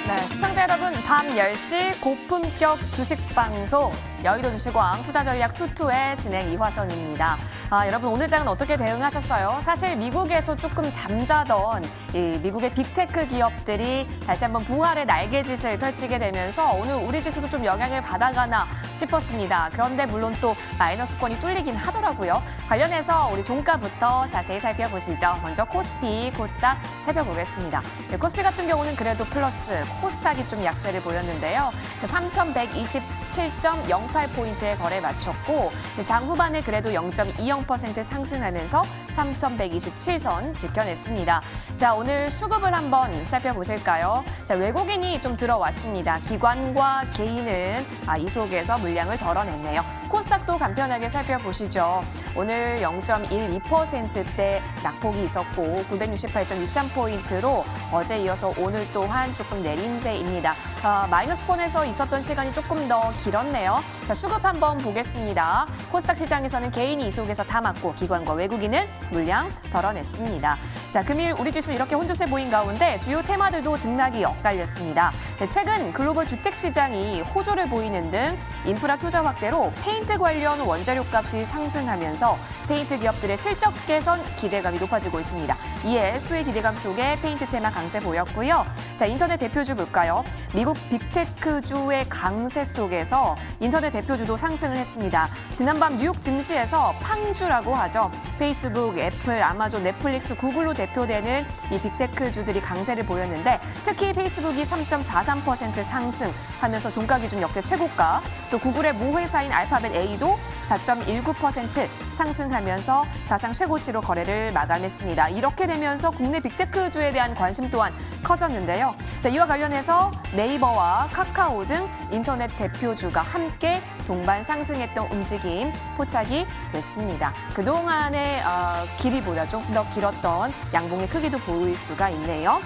네, 시청자 여러분, 밤 10시 고품격 주식방송 여의도 주식왕 투자전략 투투의 진행 이화선입니다. 여러분 오늘 장은 어떻게 대응하셨어요? 사실 미국에서 조금 잠자던 이 미국의 빅테크 기업들이 다시 한번 부활의 날개짓을 펼치게 되면서 오늘 우리 지수도 좀 영향을 받아가나 싶었습니다. 그런데 물론 또 마이너스권이 뚫리긴 하더라고요. 관련해서 우리 종가부터 자세히 살펴보시죠. 먼저 코스피, 코스닥 살펴보겠습니다. 네, 코스피 같은 경우는 그래도 플러스, 코스닥이 좀 약세를 보였는데요. 3,127.08포인트의 거래 마쳤고 장 후반에 그래도 0.20% 상승하면서 3,127선 지켜냈습니다. 자, 오늘 수급을 한번 살펴보실까요? 자, 외국인이 좀 들어왔습니다. 기관과 개인은 이 속에서 물량을 덜어냈네요. 코스닥도 간편하게 살펴보시죠. 오늘 0.12%대 낙폭이 있었고 968.63포인트로 어제 이어서 오늘 또한 조금 내림세입니다. 마이너스권에서 있었던 시간이 조금 더 길었네요. 자, 수급 한번 보겠습니다. 코스닥 시장에서는 개인이 이 속에서 다 맞고 기관과 외국인은 물량 덜어냈습니다. 자, 금일 우리 지수 이렇게 혼조세 보인 가운데 주요 테마들도 등락이 엇갈렸습니다. 네, 최근 글로벌 주택시장이 호조를 보이는 등 인프라 투자 확대로 페인트 관련 원자료 값이 상승하면서 페인트 기업들의 실적 개선 기대감이 높아지고 있습니다. 이에 수혜 기대감 속에 페인트 테마 강세 보였고요. 자, 인터넷 대표주 볼까요? 미국 빅테크주의 강세 속에서 인터넷 대표주도 상승을 했습니다. 지난밤 뉴욕 증시에서 팡주라고 하죠. 페이스북, 애플, 아마존, 넷플릭스, 구글로 대표되는 이 빅테크주들이 강세를 보였는데 특히 페이스북이 3.43% 상승하면서 종가 기준 역대 최고가, 또 구글의 모회사인 알파벳 A도 4.19% 상승하면서 사상 최고치로 거래를 마감했습니다. 이렇게 되면서 국내 빅테크주에 대한 관심 또한 커졌는데요. 자, 이와 관련해서 네이버와 카카오 등 인터넷 대표주가 함께 동반 상승했던 움직임 포착이 됐습니다. 그동안의 길이보다 좀 더 길었던 양봉의 크기도 보일 수가 있네요.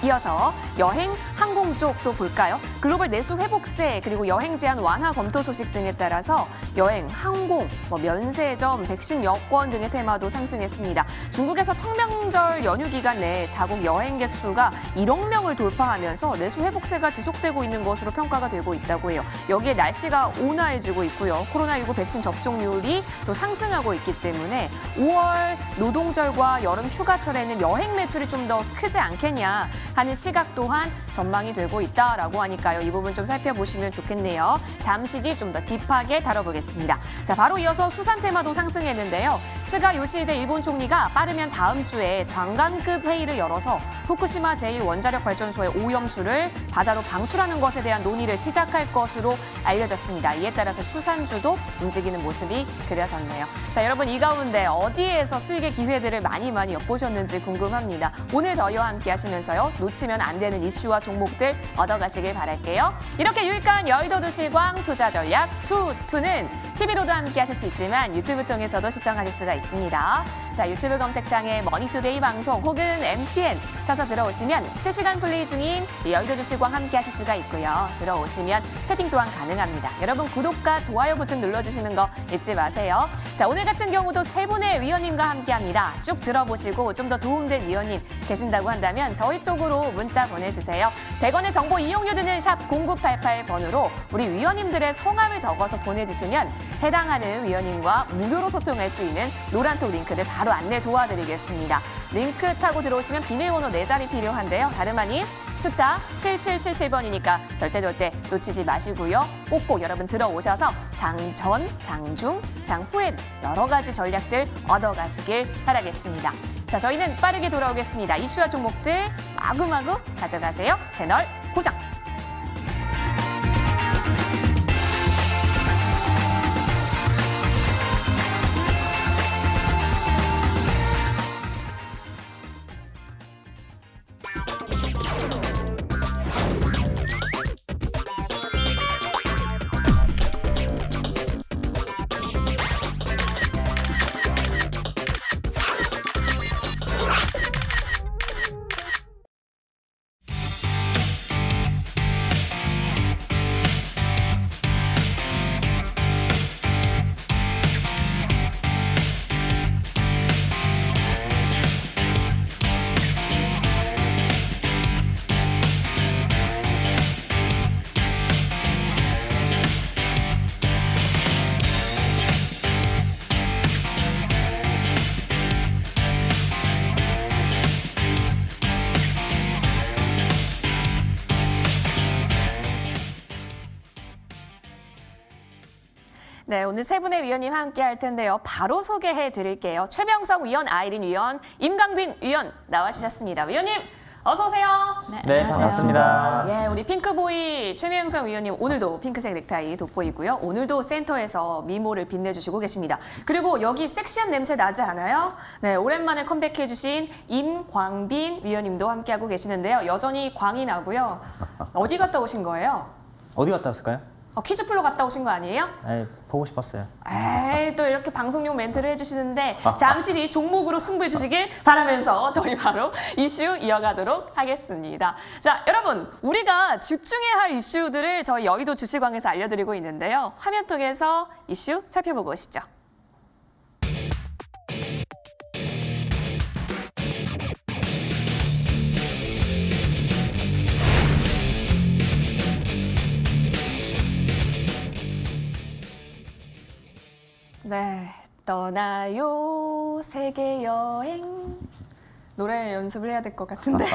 이어서 여행, 항공 쪽도 볼까요? 글로벌 내수 회복세 그리고 여행 제한 완화 검토 소식 등에 따라서 여행, 항공, 면세점, 백신 여권 등의 테마도 상승했습니다. 중국에서 청명절 연휴 기간 내에 자국 여행객 수가 1억 명을 돌파하면서 내수 회복세가 지속되고 있는 것으로 평가가 되고 있다고 해요. 여기에 날씨가 온화해지고 있고요. 코로나19 백신 접종률이 또 상승하고 있기 때문에 5월 노동절과 여름 휴가철에는 여행 매출이 좀 더 크지 않겠냐 하는 시각 또한 전망이 되고 있다라고 하니까요. 이 부분 좀 살펴보시면 좋겠네요. 잠시 뒤 좀 더 딥하게 다뤄보겠습니다. 자, 바로 이어서 수산 테마도 상승했는데요. 스가 요시히데 일본 총리가 빠르면 다음 주에 장관급 회의를 열어서 후쿠시마 제1원자력발전소의 오염수를 바다로 방출하는 것에 대한 논의를 시작할 것으로 알려졌습니다. 이에 따라서 수산주도 움직이는 모습이 그려졌네요. 자, 여러분 이 가운데 어디에서 수익의 기회들을 많이 엿보셨는지 궁금합니다. 오늘 저희와 함께 하시면서요. 놓치면 안 되는 이슈와 종목들 얻어가시길 바랄게요. 이렇게 유익한 여의도 주식왕 투자 전략 투투는 TV로도 함께 하실 수 있지만 유튜브 통해서도 시청하실 수가 있습니다. 자, 유튜브 검색창에 머니투데이 방송 혹은 MTN 쳐서 들어오시면 실시간 플레이 중인 여의도 주식왕 함께 하실 수가 있고요. 들어오시면 채팅 또한 가능합니다. 여러분 구독과 좋아요 버튼 눌러주시는 거 잊지 마세요. 자, 오늘 같은 경우도 세 분의 위원님과 함께합니다. 쭉 들어보시고 좀 더 도움될 위원님 계신다고 한다면 저희 쪽으로 문자 보내주세요. 100원의 정보 이용료 드는 샵 0988번으로 우리 위원님들의 성함을 적어서 보내주시면 해당하는 위원님과 무료로 소통할 수 있는 노란톡 링크를 바로 안내 도와드리겠습니다. 링크 타고 들어오시면 비밀번호 4자리 필요한데요. 다름 아닌 숫자 7777번이니까 절대 놓치지 마시고요. 꼭꼭 여러분 들어오셔서 장전, 장중, 장후에 여러 가지 전략들 얻어가시길 바라겠습니다. 자, 저희는 빠르게 돌아오겠습니다. 이슈와 종목들 마구마구 가져가세요. 채널 고정! 네, 오늘 세 분의 위원님 함께 할 텐데요. 바로 소개해 드릴게요. 최명성 위원, 아이린 위원, 임강빈 위원 나와주셨습니다. 위원님, 어서 오세요. 네, 반갑습니다. 예, 우리 핑크보이 최명성 위원님 오늘도 핑크색 넥타이 돋보이고요. 오늘도 센터에서 미모를 빛내주시고 계십니다. 그리고 여기 섹시한 냄새 나지 않아요? 네, 오랜만에 컴백해주신 임광빈 위원님도 함께하고 계시는데요. 여전히 광이 나고요. 어디 갔다 오신 거예요? 어디 갔다 왔을까요? 퀴즈 풀러 갔다 오신 거 아니에요? 네, 보고 싶었어요. 에이, 또 이렇게 방송용 멘트를 해주시는데 잠시 뒤 종목으로 승부해 주시길 바라면서 저희 바로 이슈 이어가도록 하겠습니다. 자, 여러분, 우리가 집중해야 할 이슈들을 저희 여의도 주식왕에서 알려드리고 있는데요. 화면 통해서 이슈 살펴보고 오시죠. 네, 떠나요 세계 여행. 노래 연습을 해야 될 것 같은데.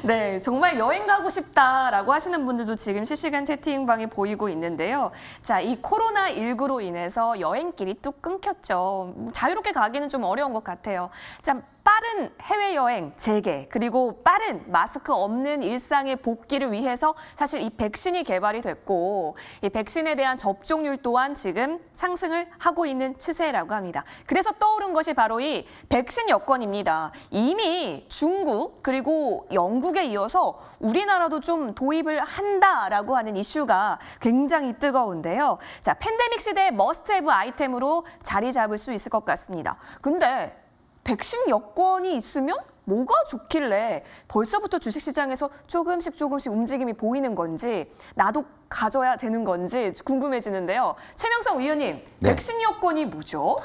네, 정말 여행 가고 싶다라고 하시는 분들도 지금 실시간 채팅방에 보이고 있는데요. 자, 이 코로나19로 인해서 여행길이 뚝 끊겼죠. 자유롭게 가기는 좀 어려운 것 같아요. 자, 빠른 해외여행 재개, 그리고 빠른 마스크 없는 일상의 복귀를 위해서 사실 이 백신이 개발이 됐고, 이 백신에 대한 접종률 또한 지금 상승을 하고 있는 추세라고 합니다. 그래서 떠오른 것이 바로 이 백신 여권입니다. 이미 중국 그리고 영국에 이어서 우리나라도 좀 도입을 한다라고 하는 이슈가 굉장히 뜨거운데요. 자, 팬데믹 시대의 머스트헤브 아이템으로 자리 잡을 수 있을 것 같습니다. 근데 백신 여권이 있으면 뭐가 좋길래 벌써부터 주식시장에서 조금씩 움직임이 보이는 건지, 나도 가져야 되는 건지 궁금해지는데요. 최명성 위원님, 네. 백신 여권이 뭐죠?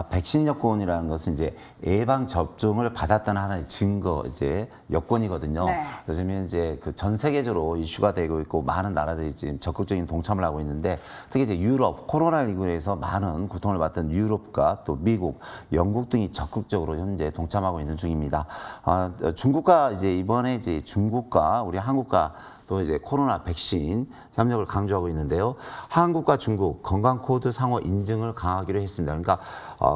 백신 여권이라는 것은 이제 예방 접종을 받았다는 하나의 증거 이제 여권이거든요. 네. 그래서 이제 그 전 세계적으로 이슈가 되고 있고 많은 나라들이 지금 적극적인 동참을 하고 있는데, 특히 이제 유럽 코로나19에서 많은 고통을 받던 유럽과 또 미국, 영국 등이 적극적으로 현재 동참하고 있는 중입니다. 중국과 이제 이번에 이제 중국과 우리 한국과 또 이제 코로나 백신 협력을 강조하고 있는데요. 한국과 중국 건강 코드 상호 인증을 강화하기로 했습니다. 그러니까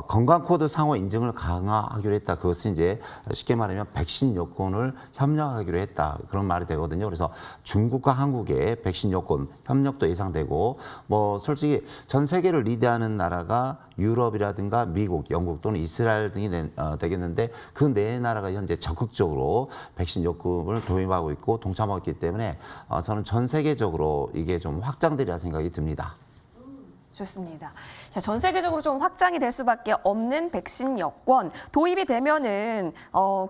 건강 코드 상호 인증을 강화하기로 했다. 그것은 이제 쉽게 말하면 백신 여권을 협력하기로 했다. 그런 말이 되거든요. 그래서 중국과 한국의 백신 여권 협력도 예상되고, 뭐 솔직히 전 세계를 리드하는 나라가 유럽이라든가 미국, 영국 또는 이스라엘 등이 되겠는데, 그 네 나라가 현재 적극적으로 백신 여권을 도입하고 있고 동참하고 있기 때문에 저는 전 세계적으로 이게 좀 확장되리라 생각이 듭니다. 좋습니다. 자, 전 세계적으로 좀 확장이 될 수밖에 없는 백신 여권 도입이 되면은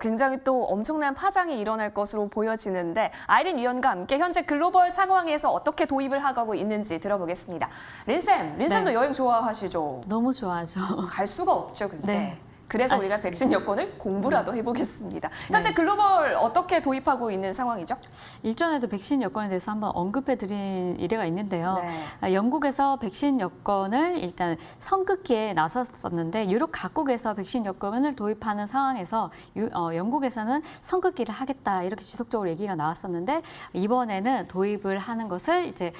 굉장히 또 엄청난 파장이 일어날 것으로 보여지는데, 아이린 위원과 함께 현재 글로벌 상황에서 어떻게 도입을 하고 있는지 들어보겠습니다. 린쌤도 네. 여행 좋아하시죠? 너무 좋아하죠. 갈 수가 없죠, 근데. 네. 그래서 우리가 아쉽습니다. 백신 여권을 공부라도 해보겠습니다. 현재 글로벌 어떻게 도입하고 있는 상황이죠? 일전에도 백신 여권에 대해서 한번 언급해드린 이례가 있는데요. 네. 영국에서 백신 여권을 일단 선긋기에 나섰었는데, 유럽 각국에서 백신 여권을 도입하는 상황에서 영국에서는 선긋기를 하겠다 이렇게 지속적으로 얘기가 나왔었는데, 이번에는 도입을 하는 것을 이제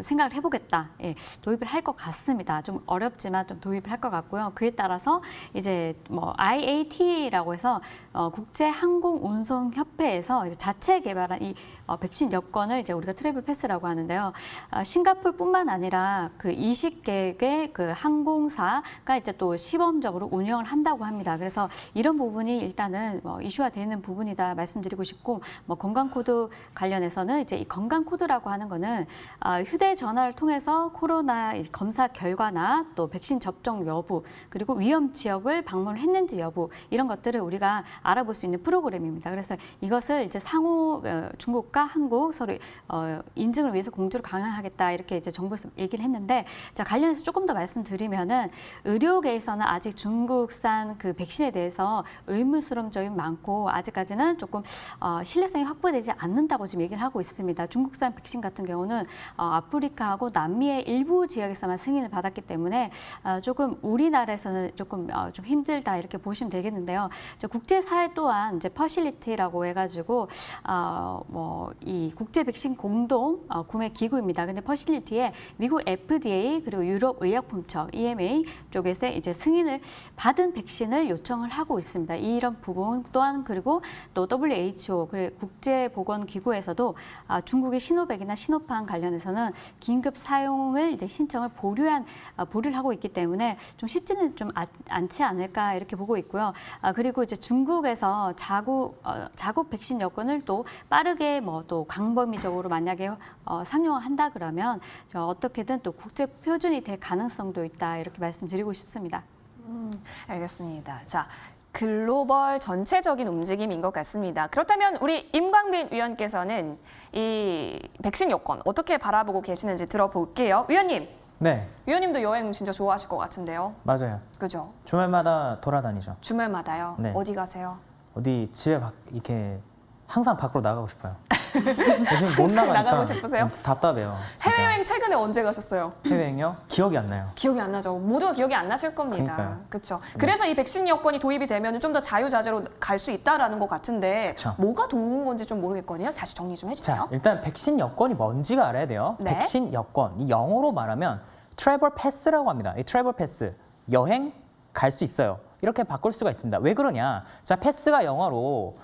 생각을 해보겠다. 예, 도입을 할 것 같습니다. 좀 어렵지만 좀 도입을 할 것 같고요. 그에 따라서 이제 뭐 IATA라고 해서 국제항공운송협회에서 이제 자체 개발한 이 백신 여권을 이제 우리가 트래블 패스라고 하는데요. 싱가포르뿐만 아니라 그 20개의 그 항공사가 이제 또 시범적으로 운영을 한다고 합니다. 그래서 이런 부분이 일단은 이슈화 되는 부분이다 말씀드리고 싶고, 뭐 건강 코드 관련해서는 이제 이 건강 코드라고 하는 거는 휴대전화를 통해서 코로나 검사 결과나 또 백신 접종 여부, 그리고 위험 지역을 방문했는지 여부, 이런 것들을 우리가 알아볼 수 있는 프로그램입니다. 그래서 이것을 이제 상호 중국과 한국 서로 인증을 위해서 공조를 강화하겠다 이렇게 이제 정부에서 얘기를 했는데, 자, 관련해서 조금 더 말씀드리면은 의료계에서는 아직 중국산 그 백신에 대해서 의문스러운 점이 많고, 아직까지는 조금 신뢰성이 확보되지 않는다고 지금 얘기를 하고 있습니다. 중국산 백신 같은 경우는 아프리카하고 남미의 일부 지역에서만 승인을 받았기 때문에 조금 우리나라에서는 조금 좀 힘들 힘들다 이렇게 보시면 되겠는데요. 국제사회 또한 이제 퍼실리티라고 해가지고 이 국제 백신 공동 구매 기구입니다. 근데 퍼실리티에 미국 FDA 그리고 유럽 의약품청 EMA 쪽에서 이제 승인을 받은 백신을 요청을 하고 있습니다. 이런 부분 또한 그리고 또 WHO 그리고 국제보건기구에서도 중국의 시노백이나 시노판 관련해서는 긴급 사용을 이제 신청을 보류를 하고 있기 때문에 좀 쉽지는 좀 않지 않을까 이렇게 보고 있고요. 그리고 이제 중국에서 자국 백신 여건을 또 빠르게 또 광범위적으로 만약에 상용한다 그러면 어떻게든 또 국제 표준이 될 가능성도 있다 이렇게 말씀드리고 싶습니다. 알겠습니다. 자, 글로벌 전체적인 움직임인 것 같습니다. 그렇다면 우리 임광빈 위원께서는 이 백신 여건 어떻게 바라보고 계시는지 들어볼게요. 위원님, 네, 위원님도 여행 진짜 좋아하실 것 같은데요. 맞아요. 그죠? 주말마다 돌아다니죠. 주말마다요. 네. 어디 가세요? 어디 집에 이렇게 항상 밖으로 나가고 싶어요. 지금 못 나가니까 나가고 싶으세요? 답답해요. 진짜. 해외여행 최근에 언제 가셨어요? 해외여행요? 기억이 안 나요. 기억이 안 나죠. 모두가 기억이 안 나실 겁니다. 그러니까요. 그렇죠. 그래서 이 백신 여건이 도입이 되면 좀 더 자유자재로 갈 수 있다라는 것 같은데 그쵸. 뭐가 좋은 건지 좀 모르겠거든요. 다시 정리 좀 해주세요. 자, 일단 백신 여건이 뭔지가 알아야 돼요. 네. 백신 여건, 이 영어로 말하면 트래블 패스라고 합니다. 이 트래블 패스, 여행 갈 수 있어요. 이렇게 바꿀 수가 있습니다. 왜 그러냐? 자, 패스가 영어로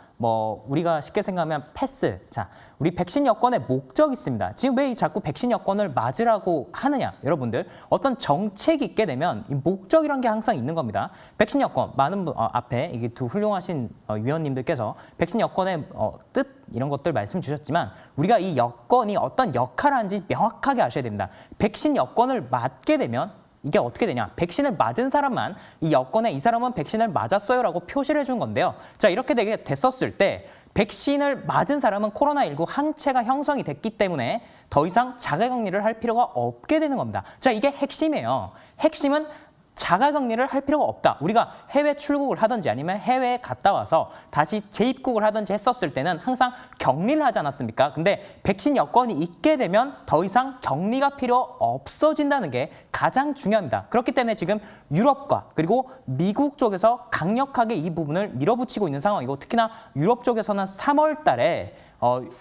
우리가 쉽게 생각하면 패스. 자, 우리 백신 여건의 목적이 있습니다. 지금 왜 자꾸 백신 여건을 맞으라고 하느냐? 여러분들, 어떤 정책이 있게 되면 이 목적이란 게 항상 있는 겁니다. 백신 여건, 많은 분, 앞에 이게 두 훌륭하신 위원님들께서 백신 여건의 뜻, 이런 것들 말씀 주셨지만 우리가 이 여건이 어떤 역할을 하는지 명확하게 아셔야 됩니다. 백신 여건을 맞게 되면 이게 어떻게 되냐? 백신을 맞은 사람만 이 여건에 이 사람은 백신을 맞았어요라고 표시를 해준 건데요. 자, 이렇게 되게 됐었을 때 백신을 맞은 사람은 코로나19 항체가 형성이 됐기 때문에 더 이상 자가격리를 할 필요가 없게 되는 겁니다. 자, 이게 핵심이에요. 핵심은 자가격리를 할 필요가 없다. 우리가 해외 출국을 하든지 아니면 해외에 갔다 와서 다시 재입국을 하든지 했었을 때는 항상 격리를 하지 않았습니까? 근데 백신 여건이 있게 되면 더 이상 격리가 필요 없어진다는 게 가장 중요합니다. 그렇기 때문에 지금 유럽과 그리고 미국 쪽에서 강력하게 이 부분을 밀어붙이고 있는 상황이고 특히나 유럽 쪽에서는 3월 달에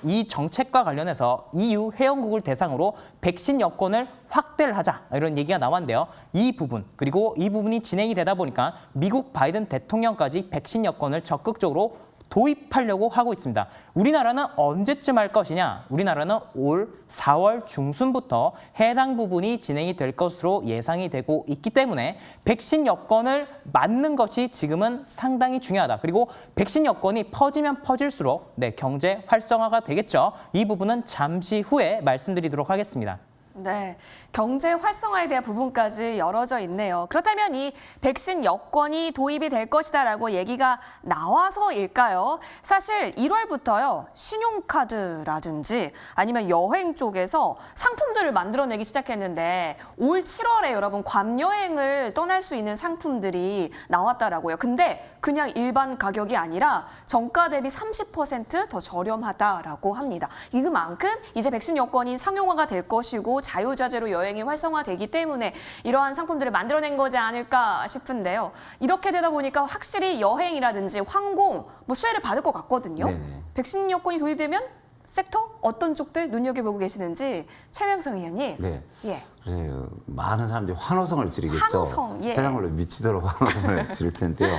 이 정책과 관련해서 EU 회원국을 대상으로 백신 여건을 확대를 하자 이런 얘기가 나왔는데요. 이 부분 그리고 이 부분이 진행이 되다 보니까 미국 바이든 대통령까지 백신 여건을 적극적으로 도입하려고 하고 있습니다. 우리나라는 언제쯤 할 것이냐? 우리나라는 올 4월 중순부터 해당 부분이 진행이 될 것으로 예상이 되고 있기 때문에 백신 여건을 맞는 것이 지금은 상당히 중요하다. 그리고 백신 여건이 퍼지면 퍼질수록 경제 활성화가 되겠죠. 이 부분은 잠시 후에 말씀드리도록 하겠습니다. 네, 경제 활성화에 대한 부분까지 열어져 있네요. 그렇다면 이 백신 여건이 도입이 될 것이다라고 얘기가 나와서일까요? 사실 1월부터요, 신용카드라든지 아니면 여행 쪽에서 상품들을 만들어내기 시작했는데 올 7월에 여러분 괌 여행을 떠날 수 있는 상품들이 나왔다라고요. 근데 그냥 일반 가격이 아니라 정가 대비 30% 더 저렴하다라고 합니다. 이만큼 이제 백신 여건이 상용화가 될 것이고 자유자재로 여행이 활성화되기 때문에 이러한 상품들을 만들어낸 거지 않을까 싶은데요. 이렇게 되다 보니까 확실히 여행이라든지 항공 수혜를 받을 것 같거든요. 네네. 백신 여건이 도입되면 섹터 어떤 쪽들 눈여겨보고 계시는지 최명성 의원님. 네. 예. 그래요. 많은 사람들이 환호성을 지르겠죠. 환호성, 예. 세상으로 미치도록 환호성을 지를 텐데요.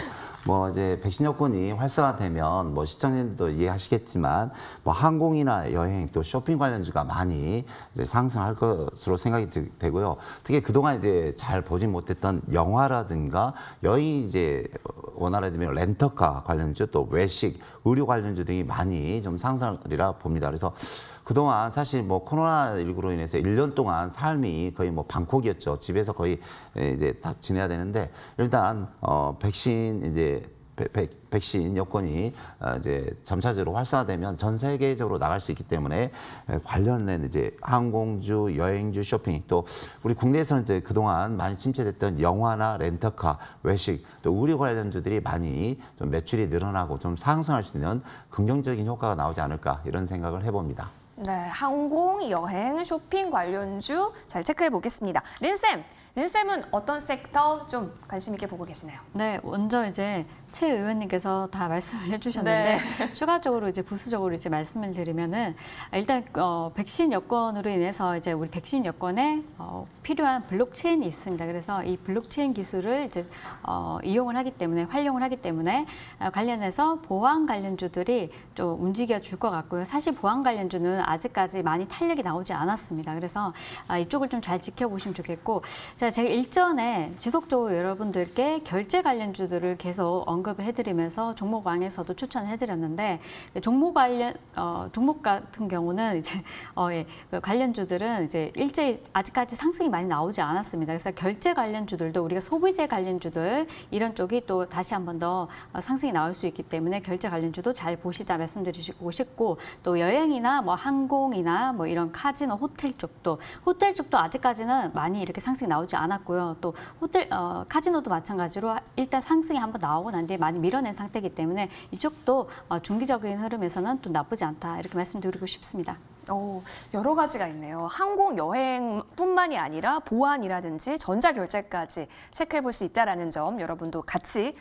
이제 백신 여건이 활성화되면 시청자님들도 이해하시겠지만 항공이나 여행 또 쇼핑 관련주가 많이 이제 상승할 것으로 생각이 되고요. 특히 그동안 이제 잘 보진 못했던 영화라든가 여행 이제 원활하면 렌터카 관련주 또 외식, 의료 관련주 등이 많이 좀 상승하리라 봅니다. 그래서 그동안 사실 코로나19로 인해서 1년 동안 삶이 거의 방콕이었죠. 집에서 거의 이제 다 지내야 되는데 일단 백신 이제 백신 여건이 이제 점차적으로 활성화되면 전 세계적으로 나갈 수 있기 때문에 관련된 이제 항공주, 여행주, 쇼핑 또 우리 국내에서는 이제 그동안 많이 침체됐던 영화나 렌터카, 외식 또 의료 관련주들이 많이 좀 매출이 늘어나고 좀 상승할 수 있는 긍정적인 효과가 나오지 않을까 이런 생각을 해봅니다. 네, 항공, 여행, 쇼핑 관련주 잘 체크해 보겠습니다. 린쌤, 린쌤은 어떤 섹터 좀 관심 있게 보고 계시나요? 네, 먼저 이제 최 의원님께서 다 말씀을 해주셨는데 추가적으로 이제 부수적으로 이제 말씀을 드리면은 일단 백신 여권으로 인해서 이제 우리 백신 여권에 필요한 블록체인이 있습니다. 그래서 이 블록체인 기술을 이제 이용을 하기 때문에 활용을 하기 때문에 관련해서 보안 관련주들이 좀 움직여 줄 것 같고요. 사실 보안 관련주는 아직까지 많이 탄력이 나오지 않았습니다. 그래서 이쪽을 좀 잘 지켜보시면 좋겠고, 제가 일전에 지속적으로 여러분들께 결제 관련주들을 계속 언급을 해드리면서 종목왕에서도 추천을 해드렸는데, 종목 같은 경우는 이제 그 관련주들은 이제 일제히 아직까지 상승이 많이 나오지 않았습니다. 그래서 결제 관련주들도 우리가 소비재 관련주들 이런 쪽이 또 다시 한 번 더 상승이 나올 수 있기 때문에 결제 관련주도 잘 보시다 말씀드리고 싶고, 또 여행이나 뭐 항공이나 뭐 이런 카지노, 호텔 쪽도 아직까지는 많이 이렇게 상승이 나오지 않았고요. 또 호텔 카지노도 마찬가지로 일단 상승이 한번 나오고 난 뒤에 많이 밀어낸 상태이기 때문에 이쪽도 중기적인 흐름에서는 또 나쁘지 않다 이렇게 말씀드리고 싶습니다. 여러 가지가 있네요. 항공, 여행뿐만이 아니라 보안이라든지 전자결제까지 체크해 볼 수 있다는 점 여러분도 같이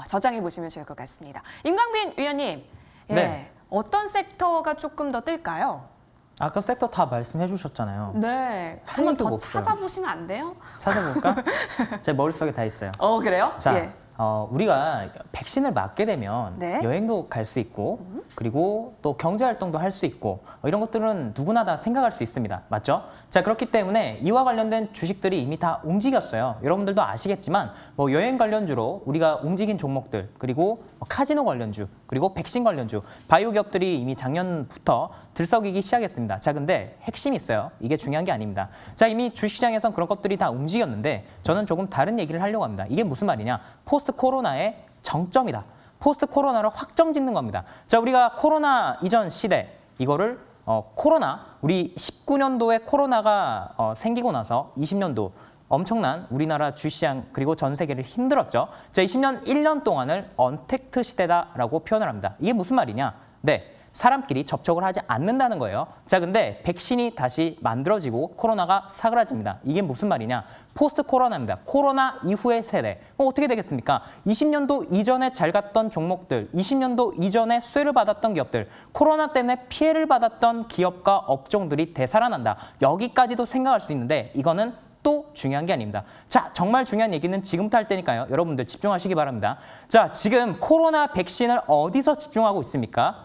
저장해 보시면 좋을 것 같습니다. 임광빈 위원님, 네. 어떤 섹터가 조금 더 뜰까요? 아까 섹터 다 말씀해 주셨잖아요. 네, 한 한번 개도 더 없어요. 찾아보시면 안 돼요? 찾아볼까? 제 머릿속에 다 있어요. 그래요? 자, 예. 우리가 백신을 맞게 되면 네. 여행도 갈 수 있고, 그리고 또 경제활동도 할 수 있고, 이런 것들은 누구나 다 생각할 수 있습니다. 맞죠? 자, 그렇기 때문에 이와 관련된 주식들이 이미 다 움직였어요. 여러분들도 아시겠지만 뭐 여행 관련주로 우리가 움직인 종목들, 그리고 카지노 관련주, 그리고 백신 관련주, 바이오 기업들이 이미 작년부터 들썩이기 시작했습니다. 자, 근데 핵심이 있어요. 이게 중요한 게 아닙니다. 자, 이미 주식시장에선 그런 것들이 다 움직였는데 저는 조금 다른 얘기를 하려고 합니다. 이게 무슨 말이냐? 포스트 코로나의 정점이다. 포스트 코로나를 확정 짓는 겁니다. 자, 우리가 코로나 이전 시대, 이거를 코로나, 우리 19년도에 코로나가 생기고 나서 20년도 엄청난 우리나라 주시장 그리고 전 세계를 힘들었죠. 자, 1년 동안을 언택트 시대다라고 표현을 합니다. 이게 무슨 말이냐? 네. 사람끼리 접촉을 하지 않는다는 거예요. 자, 근데 백신이 다시 만들어지고 코로나가 사그라집니다. 이게 무슨 말이냐? 포스트 코로나입니다. 코로나 이후의 세대. 어떻게 되겠습니까? 20년도 이전에 잘 갔던 종목들, 20년도 이전에 수혜를 받았던 기업들, 코로나 때문에 피해를 받았던 기업과 업종들이 되살아난다. 여기까지도 생각할 수 있는데 이거는 또 중요한 게 아닙니다. 자, 정말 중요한 얘기는 지금부터 할 테니까요. 여러분들 집중하시기 바랍니다. 자, 지금 코로나 백신을 어디서 집중하고 있습니까?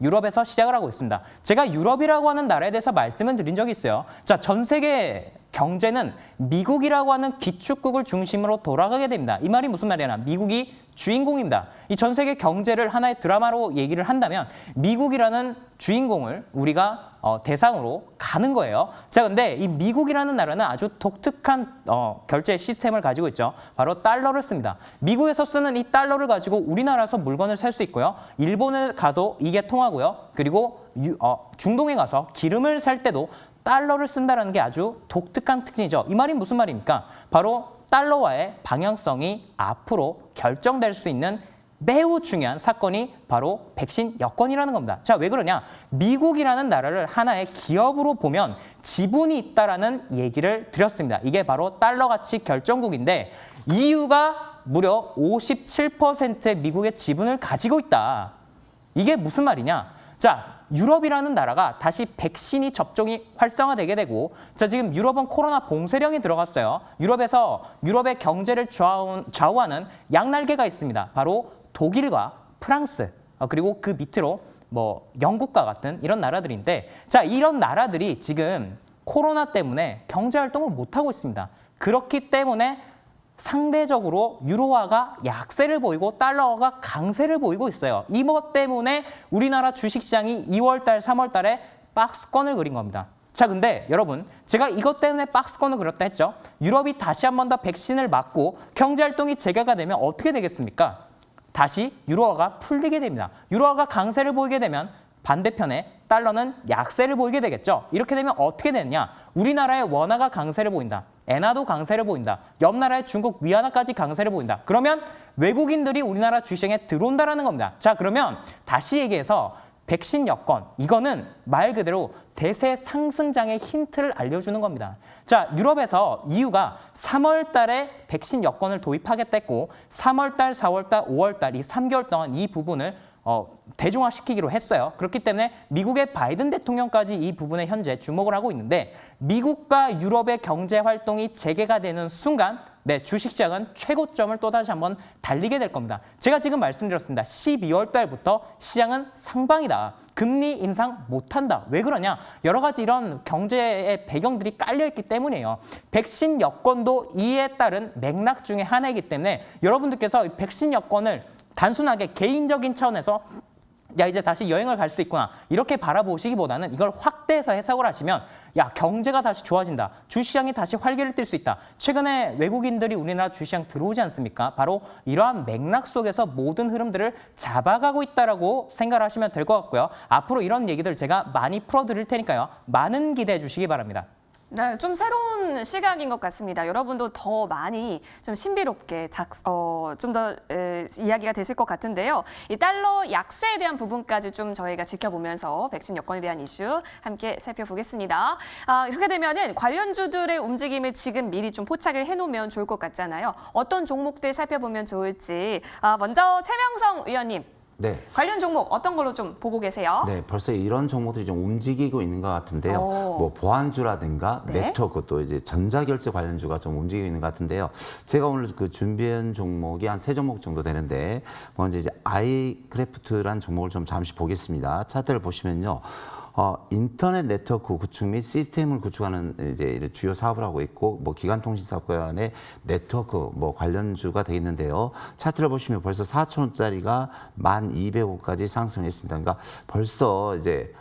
유럽에서 시작을 하고 있습니다. 제가 유럽이라고 하는 나라에 대해서 말씀을 드린 적이 있어요. 자, 전 세계 경제는 미국이라고 하는 기축국을 중심으로 돌아가게 됩니다. 이 말이 무슨 말이냐? 미국이 주인공입니다. 이 전 세계 경제를 하나의 드라마로 얘기를 한다면 미국이라는 주인공을 우리가 대상으로 가는 거예요. 자, 근데 이 미국이라는 나라는 아주 독특한 결제 시스템을 가지고 있죠. 바로 달러를 씁니다. 미국에서 쓰는 이 달러를 가지고 우리나라에서 물건을 살 수 있고요. 일본에 가서 이게 통하고요. 그리고 중동에 가서 기름을 살 때도 달러를 쓴다는 게 아주 독특한 특징이죠. 이 말이 무슨 말입니까? 바로 달러와의 방향성이 앞으로 결정될 수 있는 매우 중요한 사건이 바로 백신 여건이라는 겁니다. 자, 왜 그러냐? 미국이라는 나라를 하나의 기업으로 보면 지분이 있다라는 얘기를 드렸습니다. 이게 바로 달러 가치 결정국인데 EU가 무려 57%의 미국의 지분을 가지고 있다. 이게 무슨 말이냐? 자, 유럽이라는 나라가 다시 백신이 접종이 활성화되게 되고, 자, 지금 유럽은 코로나 봉쇄령이 들어갔어요. 유럽에서 유럽의 경제를 좌우하는 양날개가 있습니다. 바로 독일과 프랑스, 그리고 그 밑으로 뭐 영국과 같은 이런 나라들인데, 자, 이런 나라들이 지금 코로나 때문에 경제 활동을 못 하고 있습니다. 그렇기 때문에 상대적으로 유로화가 약세를 보이고 달러가 강세를 보이고 있어요. 이것 때문에 우리나라 주식시장이 2월 달, 3월 달에 박스권을 그린 겁니다. 자, 근데 여러분, 제가 이것 때문에 박스권을 그렸다 했죠. 유럽이 다시 한 번 더 백신을 맞고 경제활동이 재개가 되면 어떻게 되겠습니까? 다시 유로화가 풀리게 됩니다. 유로화가 강세를 보이게 되면 반대편에 달러는 약세를 보이게 되겠죠. 이렇게 되면 어떻게 되느냐? 우리나라의 원화가 강세를 보인다. 엔화도 강세를 보인다. 옆 나라의 중국 위안화까지 강세를 보인다. 그러면 외국인들이 우리나라 주시장에 들어온다라는 겁니다. 자, 그러면 다시 얘기해서 백신 여건, 이거는 말 그대로 대세 상승장의 힌트를 알려주는 겁니다. 자, 유럽에서 EU가 3월 달에 백신 여건을 도입하겠다 했고 3월 달, 4월 달, 5월 달 이 3개월 동안 이 부분을 대중화시키기로 했어요. 그렇기 때문에 미국의 바이든 대통령까지 이 부분에 현재 주목을 하고 있는데 미국과 유럽의 경제 활동이 재개가 되는 순간 주식시장은 최고점을 또다시 한번 달리게 될 겁니다. 제가 지금 말씀드렸습니다. 12월 달부터 시장은 상방이다. 금리 인상 못한다. 왜 그러냐? 여러 가지 이런 경제의 배경들이 깔려있기 때문이에요. 백신 여건도 이에 따른 맥락 중에 하나이기 때문에 여러분들께서 백신 여건을 단순하게 개인적인 차원에서 야 이제 다시 여행을 갈 수 있구나 이렇게 바라보시기보다는 이걸 확대해서 해석을 하시면 야 경제가 다시 좋아진다. 주시장이 다시 활기를 띨 수 있다. 최근에 외국인들이 우리나라 주시장 들어오지 않습니까? 바로 이러한 맥락 속에서 모든 흐름들을 잡아가고 있다라고 생각을 하시면 될 것 같고요. 앞으로 이런 얘기들 제가 많이 풀어드릴 테니까요. 많은 기대해 주시기 바랍니다. 네, 좀 새로운 시각인 것 같습니다. 여러분도 더 많이 좀 신비롭게 좀 더 이야기가 되실 것 같은데요. 이 달러 약세에 대한 부분까지 좀 저희가 지켜보면서 백신 여건에 대한 이슈 함께 살펴보겠습니다. 이렇게 되면은 관련주들의 움직임을 지금 미리 좀 포착을 해놓으면 좋을 것 같잖아요. 어떤 종목들 살펴보면 좋을지 먼저 최명성 위원님. 네. 관련 종목 어떤 걸로 좀 보고 계세요? 네, 벌써 이런 종목들이 좀 움직이고 있는 것 같은데요. 뭐 보안주라든가 네트워크 또 이제 전자결제 관련주가 좀 움직이고 있는 것 같은데요. 제가 오늘 그 준비한 종목이 한 3종목 정도 되는데 먼저 이제 아이크래프트라는 종목을 좀 잠시 보겠습니다. 차트를 보시면요. 인터넷 네트워크 구축 및 시스템을 구축하는 이제 주요 사업을 하고 있고, 뭐 기간통신 사업 간의 네트워크 뭐 관련주가 돼 있는데요. 차트를 보시면 벌써 4,000원짜리가 1,200원까지 상승했습니다. 그러니까 벌써 이제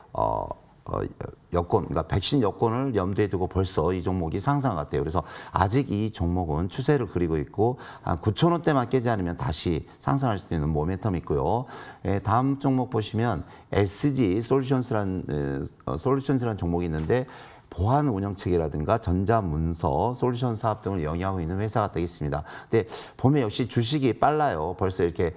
여건, 그러니까 백신 여건을 염두에 두고 벌써 이 종목이 상승한 것 같아요. 그래서 아직 이 종목은 추세를 그리고 있고 한 9,000원대만 깨지 않으면 다시 상승할 수 있는 모멘텀이 있고요. 다음 종목 보시면 SG 솔루션스라는 종목이 있는데 보안 운영체계라든가 전자문서, 솔루션 사업 등을 영위하고 있는 회사가 되겠습니다. 근데 보면 역시 주식이 빨라요. 벌써 이렇게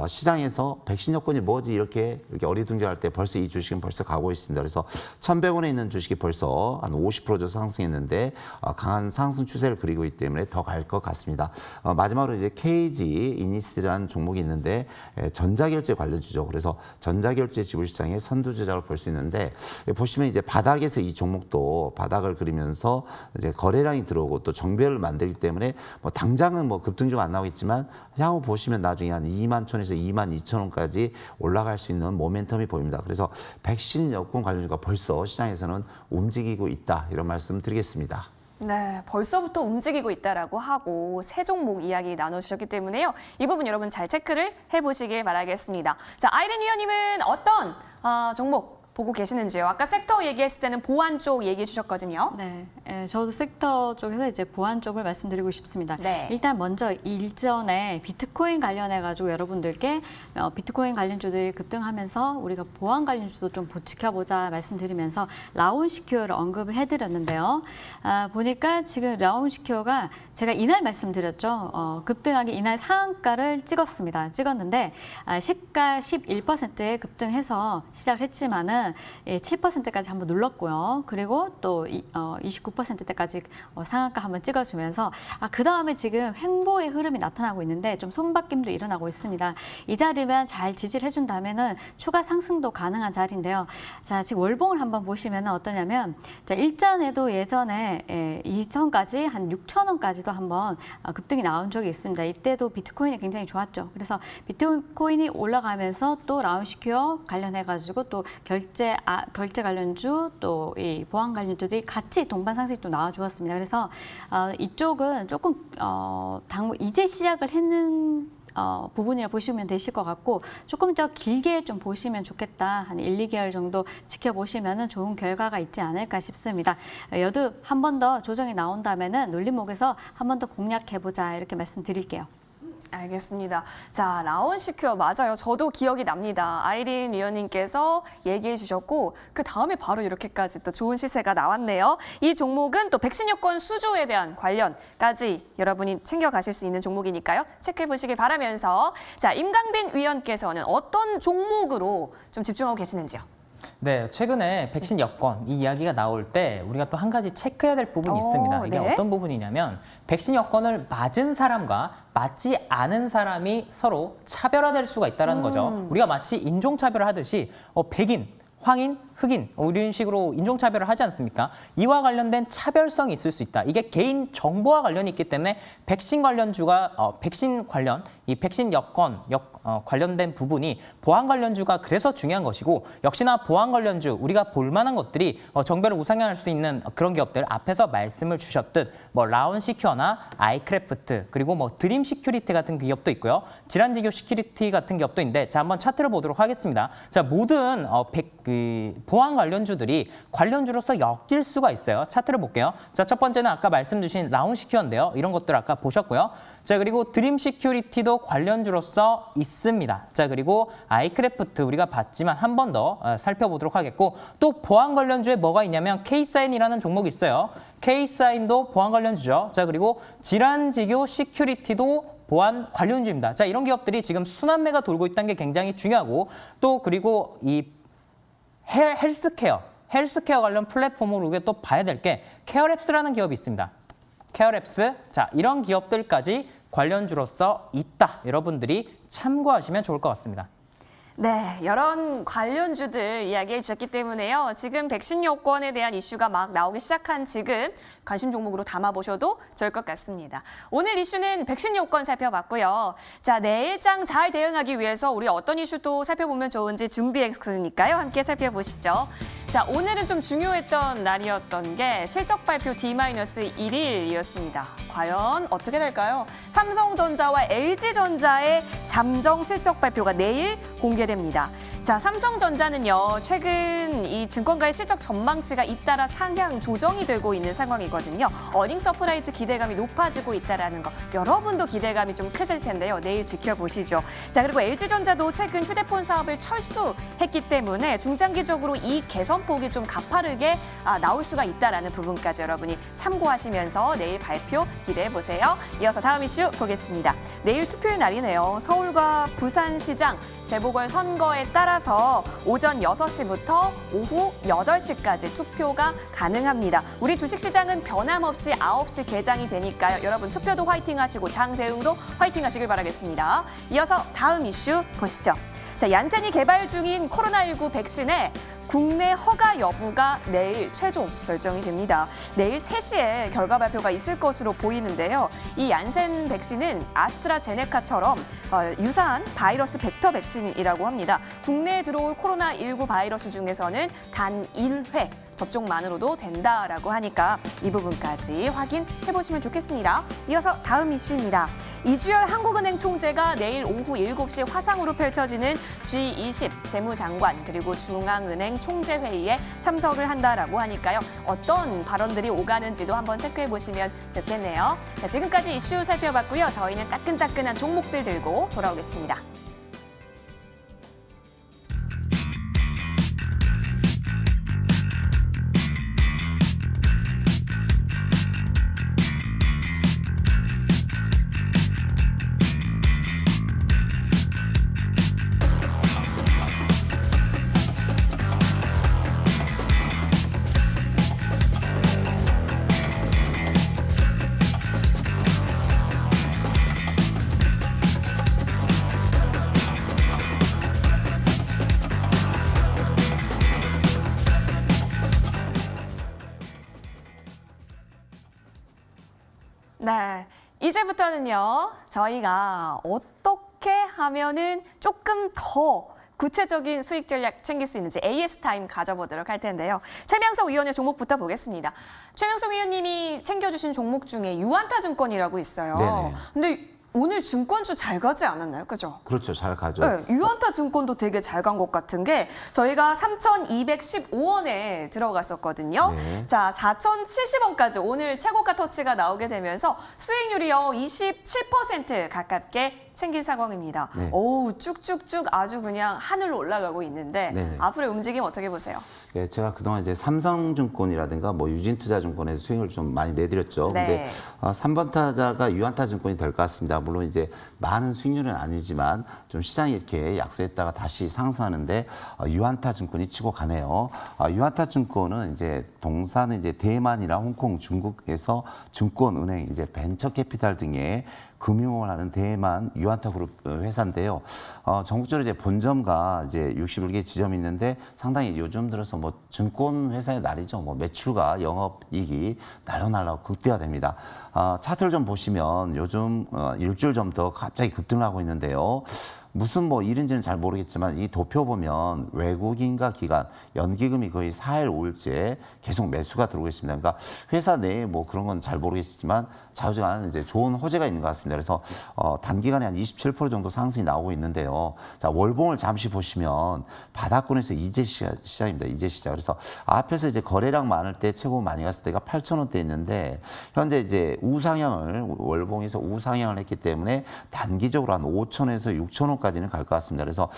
시장에서 백신 여건이 뭐지 이렇게 어리둥절할 때 벌써 이 주식은 벌써 가고 있습니다. 그래서 1,100원에 있는 주식이 벌써 한 50% 정도 상승했는데 강한 상승 추세를 그리고 있기 때문에 더 갈 것 같습니다. 마지막으로 이제 KG 이니스라는 종목이 있는데 전자결제 관련주죠. 그래서 전자결제 지불시장의 선두주자로 볼 수 있는데 보시면 이제 바닥에서 이 종목도 바닥을 그리면서 이제 거래량이 들어오고 또 정배를 만들기 때문에 뭐 당장은 뭐 급등주가 안 나오겠지만 향후 보시면 나중에 한 21,000원에서 22,000원까지 올라갈 수 있는 모멘텀이 보입니다. 그래서 백신 여건 관련주가 벌써 시장에서는 움직이고 있다 이런 말씀 드리겠습니다. 네, 벌써부터 움직이고 있다라고 하고 세 종목 이야기 나눠주셨기 때문에요. 이 부분 여러분 잘 체크를 해보시길 바라겠습니다. 자, 아이린 위원님은 어떤 종목 보고 계시는지요? 아까 섹터 얘기했을 때는 보안 쪽 얘기해 주셨거든요. 네, 저도 섹터 쪽에서 이제 보안 쪽을 말씀드리고 싶습니다. 네. 일단 먼저 일전에 비트코인 관련해 가지고 여러분들께 비트코인 관련주들이 급등하면서 우리가 보안 관련주도 좀 지켜보자 말씀드리면서 라운시큐어를 언급을 해드렸는데요. 보니까 지금 라운시큐어가 제가 이날 말씀드렸죠. 급등하게 이날 상한가를 찍었는데 시가 11%에 급등해서 시작을 했지만은 7%까지 한번 눌렀고요. 그리고 또 29%대까지 상한가 한번 찍어주면서 그 다음에 지금 횡보의 흐름이 나타나고 있는데 좀 손바뀜도 일어나고 있습니다. 이 자리면 잘 지지를 해준다면은 추가 상승도 가능한 자리인데요. 자, 지금 월봉을 한번 보시면 어떠냐면 자, 일전에도 예전에 이전까지 한 6,000원까지도 한번 급등이 나온 적이 있습니다. 이때도 비트코인이 굉장히 좋았죠. 그래서 비트코인이 올라가면서 또 라운시큐어 관련해가지고 또 결제 관련주 또 이 보안 관련주들이 같이 동반 상승이 또 나와주었습니다. 그래서 이쪽은 조금 이제 시작을 했는 부분이라 보시면 되실 것 같고 조금 더 길게 좀 보시면 좋겠다. 한 1, 2개월 정도 지켜보시면 좋은 결과가 있지 않을까 싶습니다. 여드 한 번 더 조정이 나온다면 눌림목에서 한 번 더 공략해보자 이렇게 말씀드릴게요. 알겠습니다. 자, 라온시큐어 맞아요. 저도 기억이 납니다. 아이린 위원님께서 얘기해 주셨고 그 다음에 바로 이렇게까지 또 좋은 시세가 나왔네요. 이 종목은 또 백신 여권 수주에 대한 관련까지 여러분이 챙겨가실 수 있는 종목이니까요. 체크해 보시길 바라면서 자, 임강빈 위원께서는 어떤 종목으로 좀 집중하고 계시는지요? 네, 최근에 백신 여권 이 이야기가 나올 때 우리가 또 한 가지 체크해야 될 부분이 있습니다. 이게 네. 어떤 부분이냐면 백신 여권을 맞은 사람과 맞지 않은 사람이 서로 차별화될 수가 있다는 거죠. 우리가 마치 인종차별을 하듯이 백인, 황인, 흑인 이런 식으로 인종차별을 하지 않습니까? 이와 관련된 차별성이 있을 수 있다. 이게 개인 정보와 관련이 있기 때문에 백신 관련주가 백신 관련 이 백신 여권 관련된 부분이 보안 관련주가 그래서 중요한 것이고 역시나 보안 관련주 우리가 볼만한 것들이 정배를 우상향할 수 있는 그런 기업들 앞에서 말씀을 주셨듯 뭐 라온시큐어나 아이크래프트 그리고 뭐 드림 시큐리티 같은 기업도 있고요. 질환지교 시큐리티 같은 기업도 있는데 자 한번 차트를 보도록 하겠습니다. 자 모든 보안 관련주들이 관련주로서 엮일 수가 있어요. 차트를 볼게요. 자, 첫 번째는 아까 말씀 주신 라온시큐어인데요. 이런 것들 아까 보셨고요. 자, 그리고 드림 시큐리티도 관련주로서 있습니다. 자, 그리고 아이크래프트 우리가 봤지만 한 번 더 살펴보도록 하겠고 또 보안 관련주에 뭐가 있냐면 K사인이라는 종목이 있어요. K사인도 보안 관련주죠. 자, 그리고 질환지교 시큐리티도 보안 관련주입니다. 자, 이런 기업들이 지금 순환매가 돌고 있다는 게 굉장히 중요하고 또 그리고 이 헬스케어 관련 플랫폼으로 우리가 또 봐야 될 게 케어랩스라는 기업이 있습니다. 케어랩스, 자 이런 기업들까지 관련주로서 있다. 여러분들이 참고하시면 좋을 것 같습니다. 네, 이런 관련주들 이야기해 주셨기 때문에요. 지금 백신 여권에 대한 이슈가 막 나오기 시작한 지금 관심 종목으로 담아보셔도 좋을 것 같습니다. 오늘 이슈는 백신 여권 살펴봤고요. 자, 내일장 잘 대응하기 위해서 우리 어떤 이슈도 살펴보면 좋은지 준비했으니까요. 함께 살펴보시죠. 자, 오늘은 좀 중요했던 날이었던 게 실적 발표 D-1일이었습니다. 과연 어떻게 될까요? 삼성전자와 LG전자의 잠정 실적 발표가 내일 공개됩니다. 자, 삼성전자는요, 최근 이 증권가의 실적 전망치가 잇따라 상향 조정이 되고 있는 상황이거든요. 어닝 서프라이즈 기대감이 높아지고 있다는 거. 여러분도 기대감이 좀 크실 텐데요. 내일 지켜보시죠. 자, 그리고 LG전자도 최근 휴대폰 사업을 철수했기 때문에 중장기적으로 이익 개선폭이 좀 가파르게 나올 수가 있다는 부분까지 여러분이 참고하시면서 내일 발표 기대해보세요. 이어서 다음 이슈 보겠습니다. 내일 투표일 날이네요. 서울과 부산시장 재보궐선거에 따라서 오전 6시부터 오후 8시까지 투표가 가능합니다. 우리 주식시장은 변함없이 9시 개장이 되니까요. 여러분 투표도 화이팅 하시고 장 대응도 화이팅 하시길 바라겠습니다. 이어서 다음 이슈 보시죠. 자, 얀센이 개발 중인 코로나19 백신의 국내 허가 여부가 내일 최종 결정이 됩니다. 내일 3시에 결과 발표가 있을 것으로 보이는데요. 이 얀센 백신은 아스트라제네카처럼 유사한 바이러스 벡터 백신이라고 합니다. 국내에 들어올 코로나19 바이러스 중에서는 단 1회 접종만으로도 된다라고 하니까 이 부분까지 확인해보시면 좋겠습니다. 이어서 다음 이슈입니다. 이주열 한국은행 총재가 내일 오후 7시 화상으로 펼쳐지는 G20 재무장관 그리고 중앙은행 총재회의에 참석을 한다라고 하니까요. 어떤 발언들이 오가는지도 한번 체크해보시면 좋겠네요. 자, 지금까지 이슈 살펴봤고요. 저희는 따끈따끈한 종목들 들고 돌아오겠습니다. 네, 이제부터는요, 저희가 어떻게 하면은 조금 더 구체적인 수익 전략 챙길 수 있는지 AS 타임 가져보도록 할 텐데요. 최명석 위원의 종목부터 보겠습니다. 최명석 위원님이 챙겨주신 종목 중에 유안타증권이라고 있어요. 네네. 근데 오늘 증권주 잘 가지 않았나요? 그죠? 그렇죠. 잘 가죠. 네, 유안타 증권도 되게 잘 간 것 같은 게 저희가 3,215원에 들어갔었거든요. 네. 자, 4,070원까지 오늘 최고가 터치가 나오게 되면서 수익률이요 27% 가깝게 챙긴 상황입니다. 네. 오우, 쭉쭉쭉 아주 그냥 하늘로 올라가고 있는데 네네. 앞으로의 움직임 어떻게 보세요? 예, 제가 그동안 이제 삼성증권이라든가 뭐 유진투자증권에서 수익을 좀 많이 내드렸죠. 네. 근데 3번 타자가 유한타증권이 될 것 같습니다. 물론 이제 많은 수익률은 아니지만 좀 시장이 이렇게 약세했다가 다시 상승하는데 유한타증권이 치고 가네요. 유한타증권은 이제 동사는 이제 대만이나 홍콩, 중국에서 증권은행, 이제 벤처캐피탈 등의 금융을 하는 대만 유한타 그룹 회사인데요. 전국적으로 이제 본점과 이제 61개 지점이 있는데 상당히 요즘 들어서 뭐 증권 회사의 날이죠. 뭐 매출과 영업이익이 날로 극대화됩니다. 차트를 좀 보시면 요즘 일주일 전부터 갑자기 급등을 하고 있는데요. 무슨 뭐 일인지는 잘 모르겠지만 이 도표 보면 외국인과 기관, 연기금이 거의 4일, 5일째 계속 매수가 들어오고 있습니다. 그러니까 회사 내에 뭐 그런 건 잘 모르겠지만 좌우지간 이제 좋은 호재가 있는 것 같습니다. 그래서 단기간에 한 27% 정도 상승이 나오고 있는데요. 자, 월봉을 잠시 보시면 바닥권에서 이제 시작입니다. 이제 시작. 그래서 앞에서 이제 거래량 많을 때 최고 많이 갔을 때가 8,000원대 있는데 현재 이제 우상향을 월봉에서 우상향을 했기 때문에 단기적으로 한 5,000에서 6,000원까지는 갈 것 같습니다. 그래서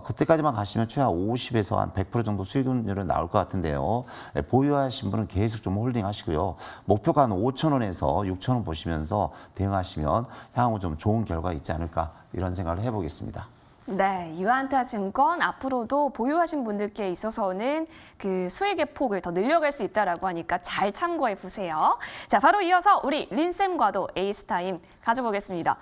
그때까지만 가시면 최하 50에서 한 100% 정도 수익률은 나올 것 같은데요. 보유하신 분은 계속 좀 홀딩하시고요. 목표가 한 5,000원에서 6,000원 보시면서 대응하시면 향후 좀 좋은 결과 있지 않을까 이런 생각을 해보겠습니다. 네, 유한타 증권 앞으로도 보유하신 분들께 있어서는 그 수익의 폭을 더 늘려갈 수 있다라고 하니까 잘 참고해 보세요. 자, 바로 이어서 우리 린쌤과도 에이스타임 가져보겠습니다.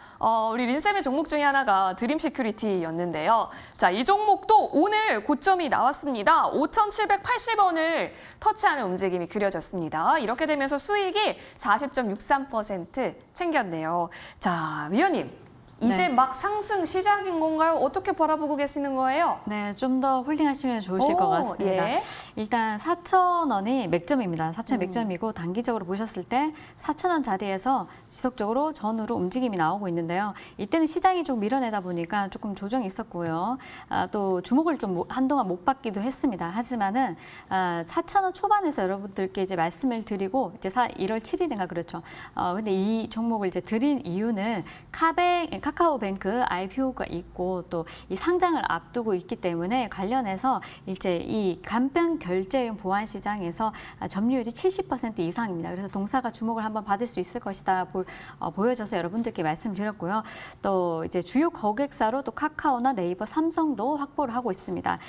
우리 린쌤의 종목 중에 하나가 드림 시큐리티였는데요. 자, 이 종목도 오늘 고점이 나왔습니다. 5,780원을 터치하는 움직임이 그려졌습니다. 이렇게 되면서 수익이 40.63% 챙겼네요. 자, 위원님. 이제 네. 막 상승 시작인 건가요? 어떻게 바라보고 계시는 거예요? 네, 좀 더 홀딩하시면 좋으실 오, 것 같습니다. 예. 일단 4,000원이 맥점입니다. 4,000원 맥점이고 단기적으로 보셨을 때 4,000원 자리에서 지속적으로 전후로 움직임이 나오고 있는데요. 이때는 시장이 좀 밀어내다 보니까 조금 조정이 있었고요. 또 주목을 좀 한동안 못 받기도 했습니다. 하지만은 4,000원 초반에서 여러분들께 이제 말씀을 드리고 이제 1월 7일인가 그렇죠. 근데 이 종목을 이제 드린 이유는 카카오뱅크 IPO가 있고 또 이 상장을 앞두고 있기 때문에 관련해서 이제 이 간편 결제용 보안 시장에서 점유율이 70% 이상입니다. 그래서 동사가 주목을 한번 받을 수 있을 것이다 보여져서 여러분들께 말씀드렸고요. 또 이제 주요 고객사로 또 카카오나 네이버, 삼성도 확보를 하고 있습니다.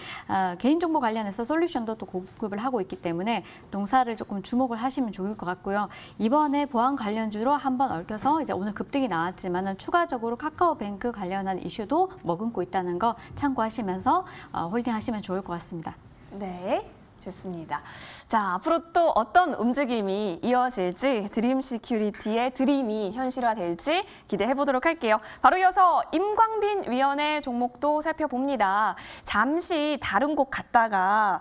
개인정보 관련해서 솔루션도 또 공급을 하고 있기 때문에 동사를 조금 주목을 하시면 좋을 것 같고요. 이번에 보안 관련주로 한번 얽혀서 이제 오늘 급등이 나왔지만은 추가적으로 카카오뱅크 관련한 이슈도 머금고 있다는 거 참고하시면서 홀딩하시면 좋을 것 같습니다. 네, 좋습니다. 자, 앞으로 또 어떤 움직임이 이어질지 드림 시큐리티의 드림이 현실화될지 기대해 보도록 할게요. 바로 이어서 임광빈 위원의 종목도 살펴봅니다. 잠시 다른 곳 갔다가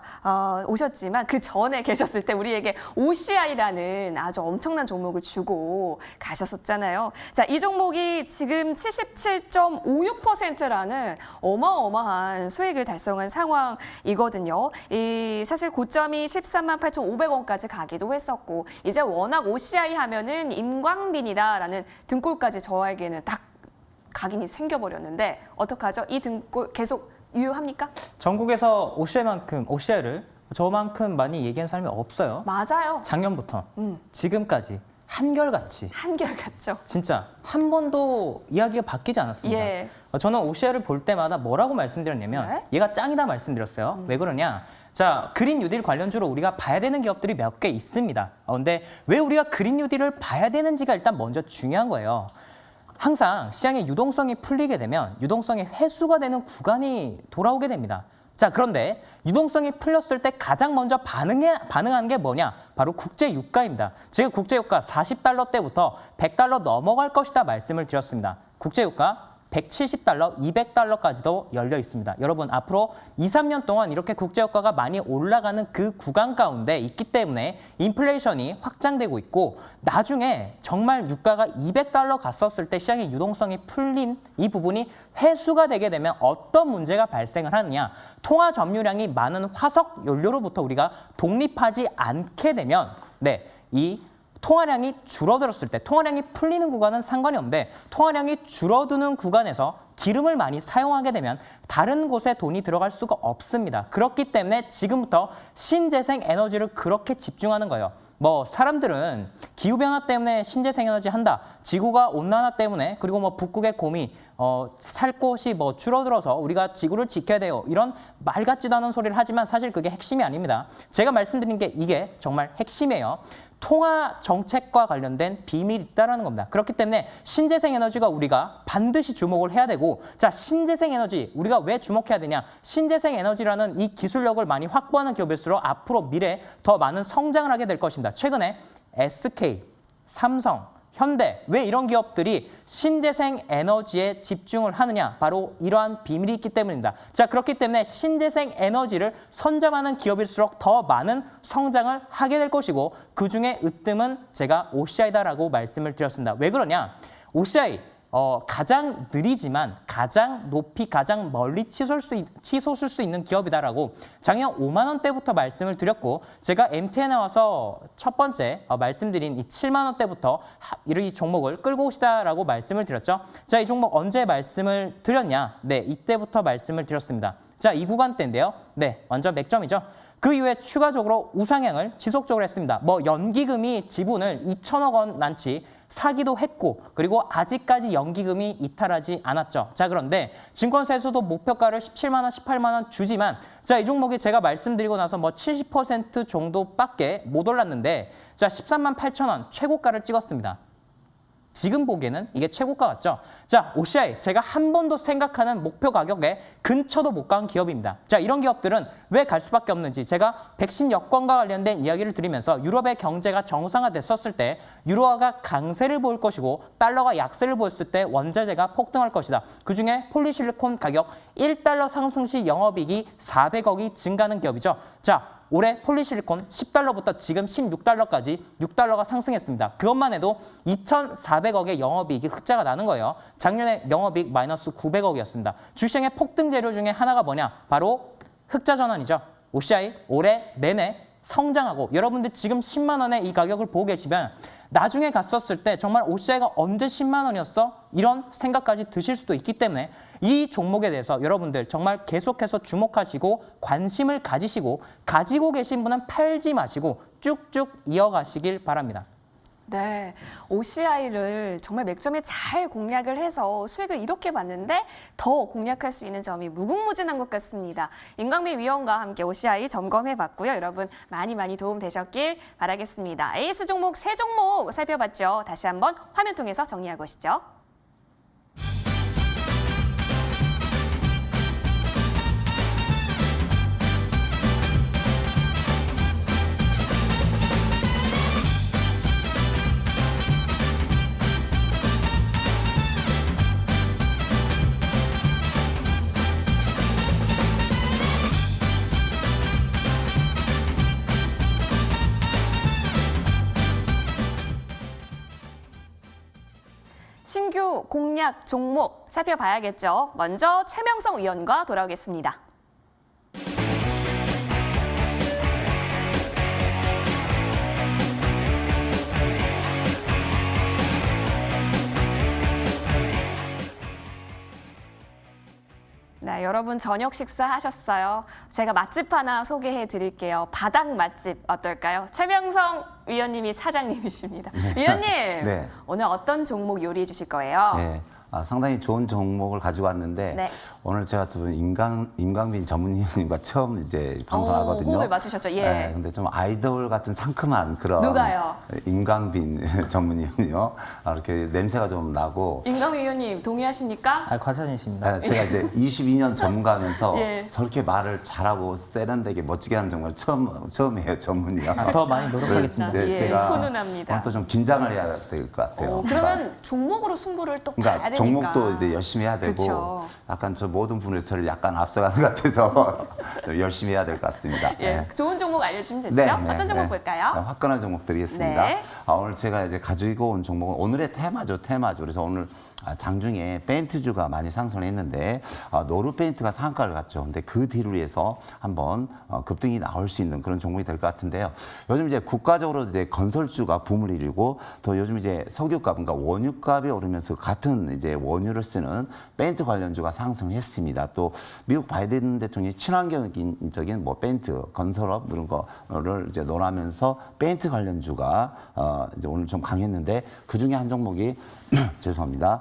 오셨지만 그 전에 계셨을 때 우리에게 OCI라는 아주 엄청난 종목을 주고 가셨었잖아요. 자, 이 종목이 지금 77.56%라는 어마어마한 수익을 달성한 상황이거든요. 사실 고점이 138,500원까지 가기도 했었고 이제 워낙 OCI 하면은 임광빈이다라는 등골까지 저에게는 딱 각인이 생겨버렸는데 어떡하죠? 이 등골 계속 유효합니까? 전국에서 OCI를 저만큼 많이 얘기한 사람이 없어요. 맞아요. 작년부터 지금까지 한결같이 한결같죠. 진짜 한 번도 이야기가 바뀌지 않았습니다. 예. 저는 OCI를 볼 때마다 뭐라고 말씀드렸냐면 네? 얘가 짱이다 말씀드렸어요. 왜 그러냐? 자, 그린 뉴딜 관련주로 우리가 봐야 되는 기업들이 몇 개 있습니다. 근데 왜 우리가 그린 뉴딜을 봐야 되는지가 일단 먼저 중요한 거예요. 항상 시장의 유동성이 풀리게 되면 유동성이 회수가 되는 구간이 돌아오게 됩니다. 자, 그런데 유동성이 풀렸을 때 가장 먼저 반응한 게 뭐냐? 바로 국제유가입니다. 지금 국제유가 40달러대부터 100달러 넘어갈 것이다 말씀을 드렸습니다. 국제유가 170달러, 200달러까지도 열려 있습니다. 여러분 앞으로 2, 3년 동안 이렇게 국제유가가 많이 올라가는 그 구간 가운데 있기 때문에 인플레이션이 확장되고 있고 나중에 정말 유가가 200달러 갔었을 때 시장의 유동성이 풀린 이 부분이 회수가 되게 되면 어떤 문제가 발생을 하느냐. 통화 점유량이 많은 화석 연료로부터 우리가 독립하지 않게 되면 이 통화량이 줄어들었을 때 통화량이 풀리는 구간은 상관이 없는데 통화량이 줄어드는 구간에서 기름을 많이 사용하게 되면 다른 곳에 돈이 들어갈 수가 없습니다. 그렇기 때문에 지금부터 신재생 에너지를 그렇게 집중하는 거예요. 사람들은 기후변화 때문에 신재생 에너지 한다. 지구가 온난화 때문에 그리고 북극의 곰이 살 곳이 줄어들어서 우리가 지구를 지켜야 돼요. 이런 말 같지도 않은 소리를 하지만 사실 그게 핵심이 아닙니다. 제가 말씀드린 게 이게 정말 핵심이에요. 통화 정책과 관련된 비밀이 있다는 겁니다. 그렇기 때문에 신재생 에너지가 우리가 반드시 주목을 해야 되고 자, 신재생 에너지 우리가 왜 주목해야 되냐? 신재생 에너지라는 이 기술력을 많이 확보하는 기업일수록 앞으로 미래에 더 많은 성장을 하게 될 것입니다. 최근에 SK, 삼성, 현대 왜 이런 기업들이 신재생 에너지에 집중을 하느냐? 바로 이러한 비밀이 있기 때문입니다. 자, 그렇기 때문에 신재생 에너지를 선점하는 기업일수록 더 많은 성장을 하게 될 것이고 그중에 으뜸은 제가 OCI다라고 말씀을 드렸습니다. 왜 그러냐? OCI 가장 느리지만 가장 높이 가장 멀리 치솟을 수 있는 기업이다라고 작년 5만 원대부터 말씀을 드렸고 제가 MT에 나와서 첫 번째 말씀드린 이 7만 원대부터 이 종목을 끌고 오시다라고 말씀을 드렸죠. 자, 이 종목 언제 말씀을 드렸냐? 이때부터 말씀을 드렸습니다. 자, 이 구간대인데요. 완전 맥점이죠. 그 이후에 추가적으로 우상향을 지속적으로 했습니다. 연기금이 지분을 2천억 원 난치 사기도 했고 그리고 아직까지 연기금이 이탈하지 않았죠. 자, 그런데 증권사에서도 목표가를 17만 원, 18만 원 주지만 자, 이 종목이 제가 말씀드리고 나서 70% 정도밖에 못 올랐는데 자, 13만 8천 원 최고가를 찍었습니다. 지금 보기에는 이게 최고가 같죠? 자, OCI 제가 한 번도 생각하는 목표 가격에 근처도 못 간 기업입니다. 자, 이런 기업들은 왜 갈 수밖에 없는지 제가 백신 여권과 관련된 이야기를 드리면서 유럽의 경제가 정상화됐었을 때 유로화가 강세를 보일 것이고 달러가 약세를 보였을 때 원자재가 폭등할 것이다. 그중에 폴리실리콘 가격 1달러 상승 시 영업이익이 400억이 증가하는 기업이죠. 자, 올해 폴리실리콘 10달러부터 지금 16달러까지 6달러가 상승했습니다. 그것만 해도 2,400억의 영업이익이 흑자가 나는 거예요. 작년에 영업이익 마이너스 900억이었습니다. 주시장의 폭등 재료 중에 하나가 뭐냐? 바로 흑자 전환이죠. OCI 올해 내내 성장하고 여러분들 지금 10만 원에 이 가격을 보고 계시면 나중에 갔었을 때 정말 OCI가 언제 10만 원이었어? 이런 생각까지 드실 수도 있기 때문에 이 종목에 대해서 여러분들 정말 계속해서 주목하시고 관심을 가지시고 가지고 계신 분은 팔지 마시고 쭉쭉 이어가시길 바랍니다. 네, OCI를 정말 맥점에 잘 공략을 해서 수익을 이렇게 봤는데 더 공략할 수 있는 점이 무궁무진한 것 같습니다. 임광민 위원과 함께 OCI 점검해봤고요. 여러분 많이 도움 되셨길 바라겠습니다. AS 종목 3종목 살펴봤죠. 다시 한번 화면 통해서 정리하고 오시죠. 신규 공략 종목 살펴봐야겠죠. 먼저 최명성 위원과 돌아오겠습니다. 네, 여러분 저녁 식사 하셨어요? 제가 맛집 하나 소개해 드릴게요. 바닥 맛집 어떨까요? 최명성 위원님이 사장님이십니다. 위원님, 네. 오늘 어떤 종목 요리해 주실 거예요? 네. 상당히 좋은 종목을 가지고 왔는데 네. 오늘 제가 두 임광빈 전문위원님과 처음 이제 방송하거든요. 호흡을 맞추셨죠? 예. 네, 근데 좀 아이돌 같은 상큼한 그런 누가요? 임광빈 전문위원이요. 이렇게 냄새가 좀 나고. 임광민 위원님 동의하십니까? 과찬이십니다. 제가 이제 22년 전문가면서 예. 저렇게 말을 잘하고 세련되게 멋지게 하는 정말 처음이에요, 전문이요. 더 많이 노력하겠습니다. 예, 제가 훈훈합니다. 오늘 또 좀 긴장을 해야 될 것 같아요. 그러면 종목으로 승부를 또 봐야 그러니까 되는 종목도 이제 열심히 해야 되고 그쵸. 약간 저 모든 분에서 저를 약간 앞서가는 것 같아서 좀 열심히 해야 될 것 같습니다. 예, 네. 좋은 종목 알려주시면 됐죠? 네, 어떤 종목 네. 볼까요? 화끈한 종목 드리겠습니다. 네. 오늘 제가 이제 가지고 온 종목은 오늘의 테마죠. 그래서 오늘 장중에 페인트주가 많이 상승을 했는데 노르페인트가 상한가를 갔죠. 근데 그 뒤로 해서 한번 급등이 나올 수 있는 그런 종목이 될 것 같은데요. 요즘 이제 국가적으로 이제 건설주가 붐을 이루고 또 요즘 이제 석유값, 그러니까 원유값이 오르면서 같은 이제 원유를 쓰는 페인트 관련주가 상승했습니다. 또 미국 바이든 대통령이 친환경적인 뭐 페인트, 건설업 이런 거를 이제 논하면서 페인트 관련주가 이제 오늘 좀 강했는데 그 중에 한 종목이 죄송합니다.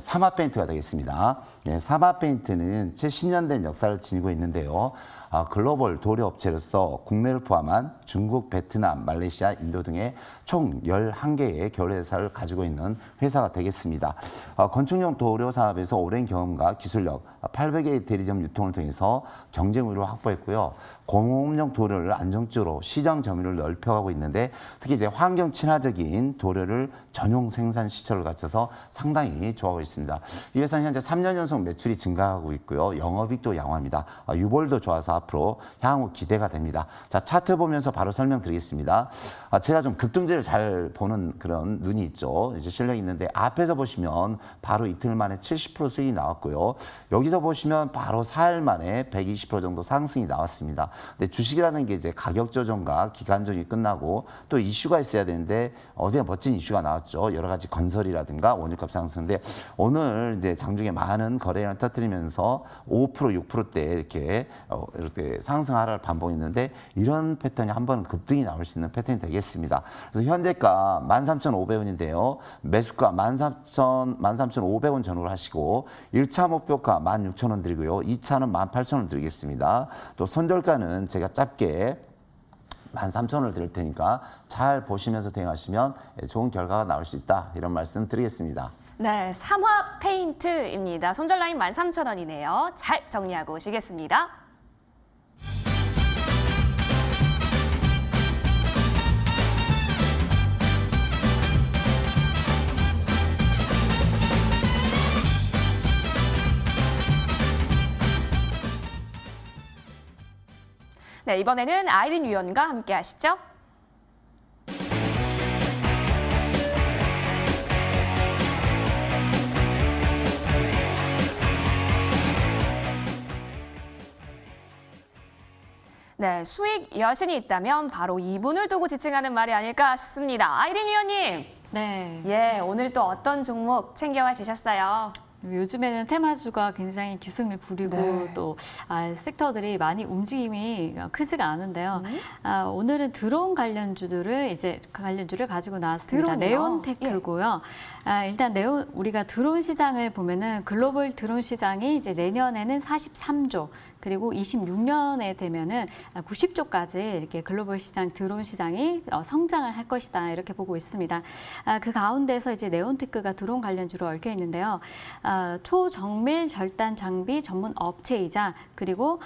사마 페인트가 되겠습니다. 사마 페인트는 70년 된 역사를 지니고 있는데요. 글로벌 도료 업체로서 국내를 포함한 중국, 베트남, 말레이시아, 인도 등의 총 11개의 계열회사를 가지고 있는 회사가 되겠습니다. 건축용 도료 사업에서 오랜 경험과 기술력, 800개의 대리점 유통을 통해서 경쟁 우위를 확보했고요. 공업용 도료를 안정적으로 시장 점유율을 넓혀가고 있는데 특히 이제 환경 친화적인 도료를 전용 생산 시설을 갖춰서 상당히 좋아하고 있습니다. 이 회사는 현재 3년 연속 매출이 증가하고 있고요. 영업이익도 양호합니다. 유볼도 좋아서 앞으로 향후 기대가 됩니다. 자, 차트 보면서 바로 설명드리겠습니다. 제가 좀 급등주를 잘 보는 그런 눈이 있죠. 이제 실력이 있는데 앞에서 보시면 바로 이틀 만에 70% 수익이 나왔고요. 여기서 보시면 바로 4일 만에 120% 정도 상승이 나왔습니다. 근데 주식이라는 게 이제 가격 조정과 기간 조정이 끝나고 또 이슈가 있어야 되는데 어제 멋진 이슈가 나왔죠. 여러 가지 건설이라든가 원유값 상승인데 오늘 이제 장중에 많은 거래량을 터뜨리면서 5%, 6%대 이렇게 상승 하락을 반복했는데 이런 패턴이 한번 급등이 나올 수 있는 패턴이 되겠습니다. 그래서 현재가 13,500원인데요. 매수가 13,500원 전후로 하시고 1차 목표가 16,000원 드리고요. 2차는 18,000원 드리겠습니다. 또 손절가는 제가 짧게 13,000원을 드릴 테니까 잘 보시면서 대응하시면 좋은 결과가 나올 수 있다. 이런 말씀 드리겠습니다. 네, 삼화 페인트입니다. 손절 라인 13,000원이네요. 잘 정리하고 오시겠습니다. 네, 이번에는 아이린 위원과 함께 하시죠. 네, 수익 여신이 있다면 바로 이분을 두고 지칭하는 말이 아닐까 싶습니다. 아이린 위원님, 네. 예, 오늘 또 어떤 종목 챙겨가시셨어요? 요즘에는 테마주가 굉장히 기승을 부리고 네. 또 섹터들이 많이 움직임이 크지가 않은데요. 오늘은 드론 관련주를 가지고 나왔습니다. 드론이요? 네온테크고요. 일단 우리가 드론 시장을 보면은 글로벌 드론 시장이 이제 내년에는 43조 그리고 26년에 되면은 90조까지 이렇게 글로벌 시장 드론 시장이 성장을 할 것이다 이렇게 보고 있습니다. 그 가운데서 이제 네온테크가 드론 관련주로 얽혀 있는데요. 초정밀 절단 장비 전문 업체이자 그리고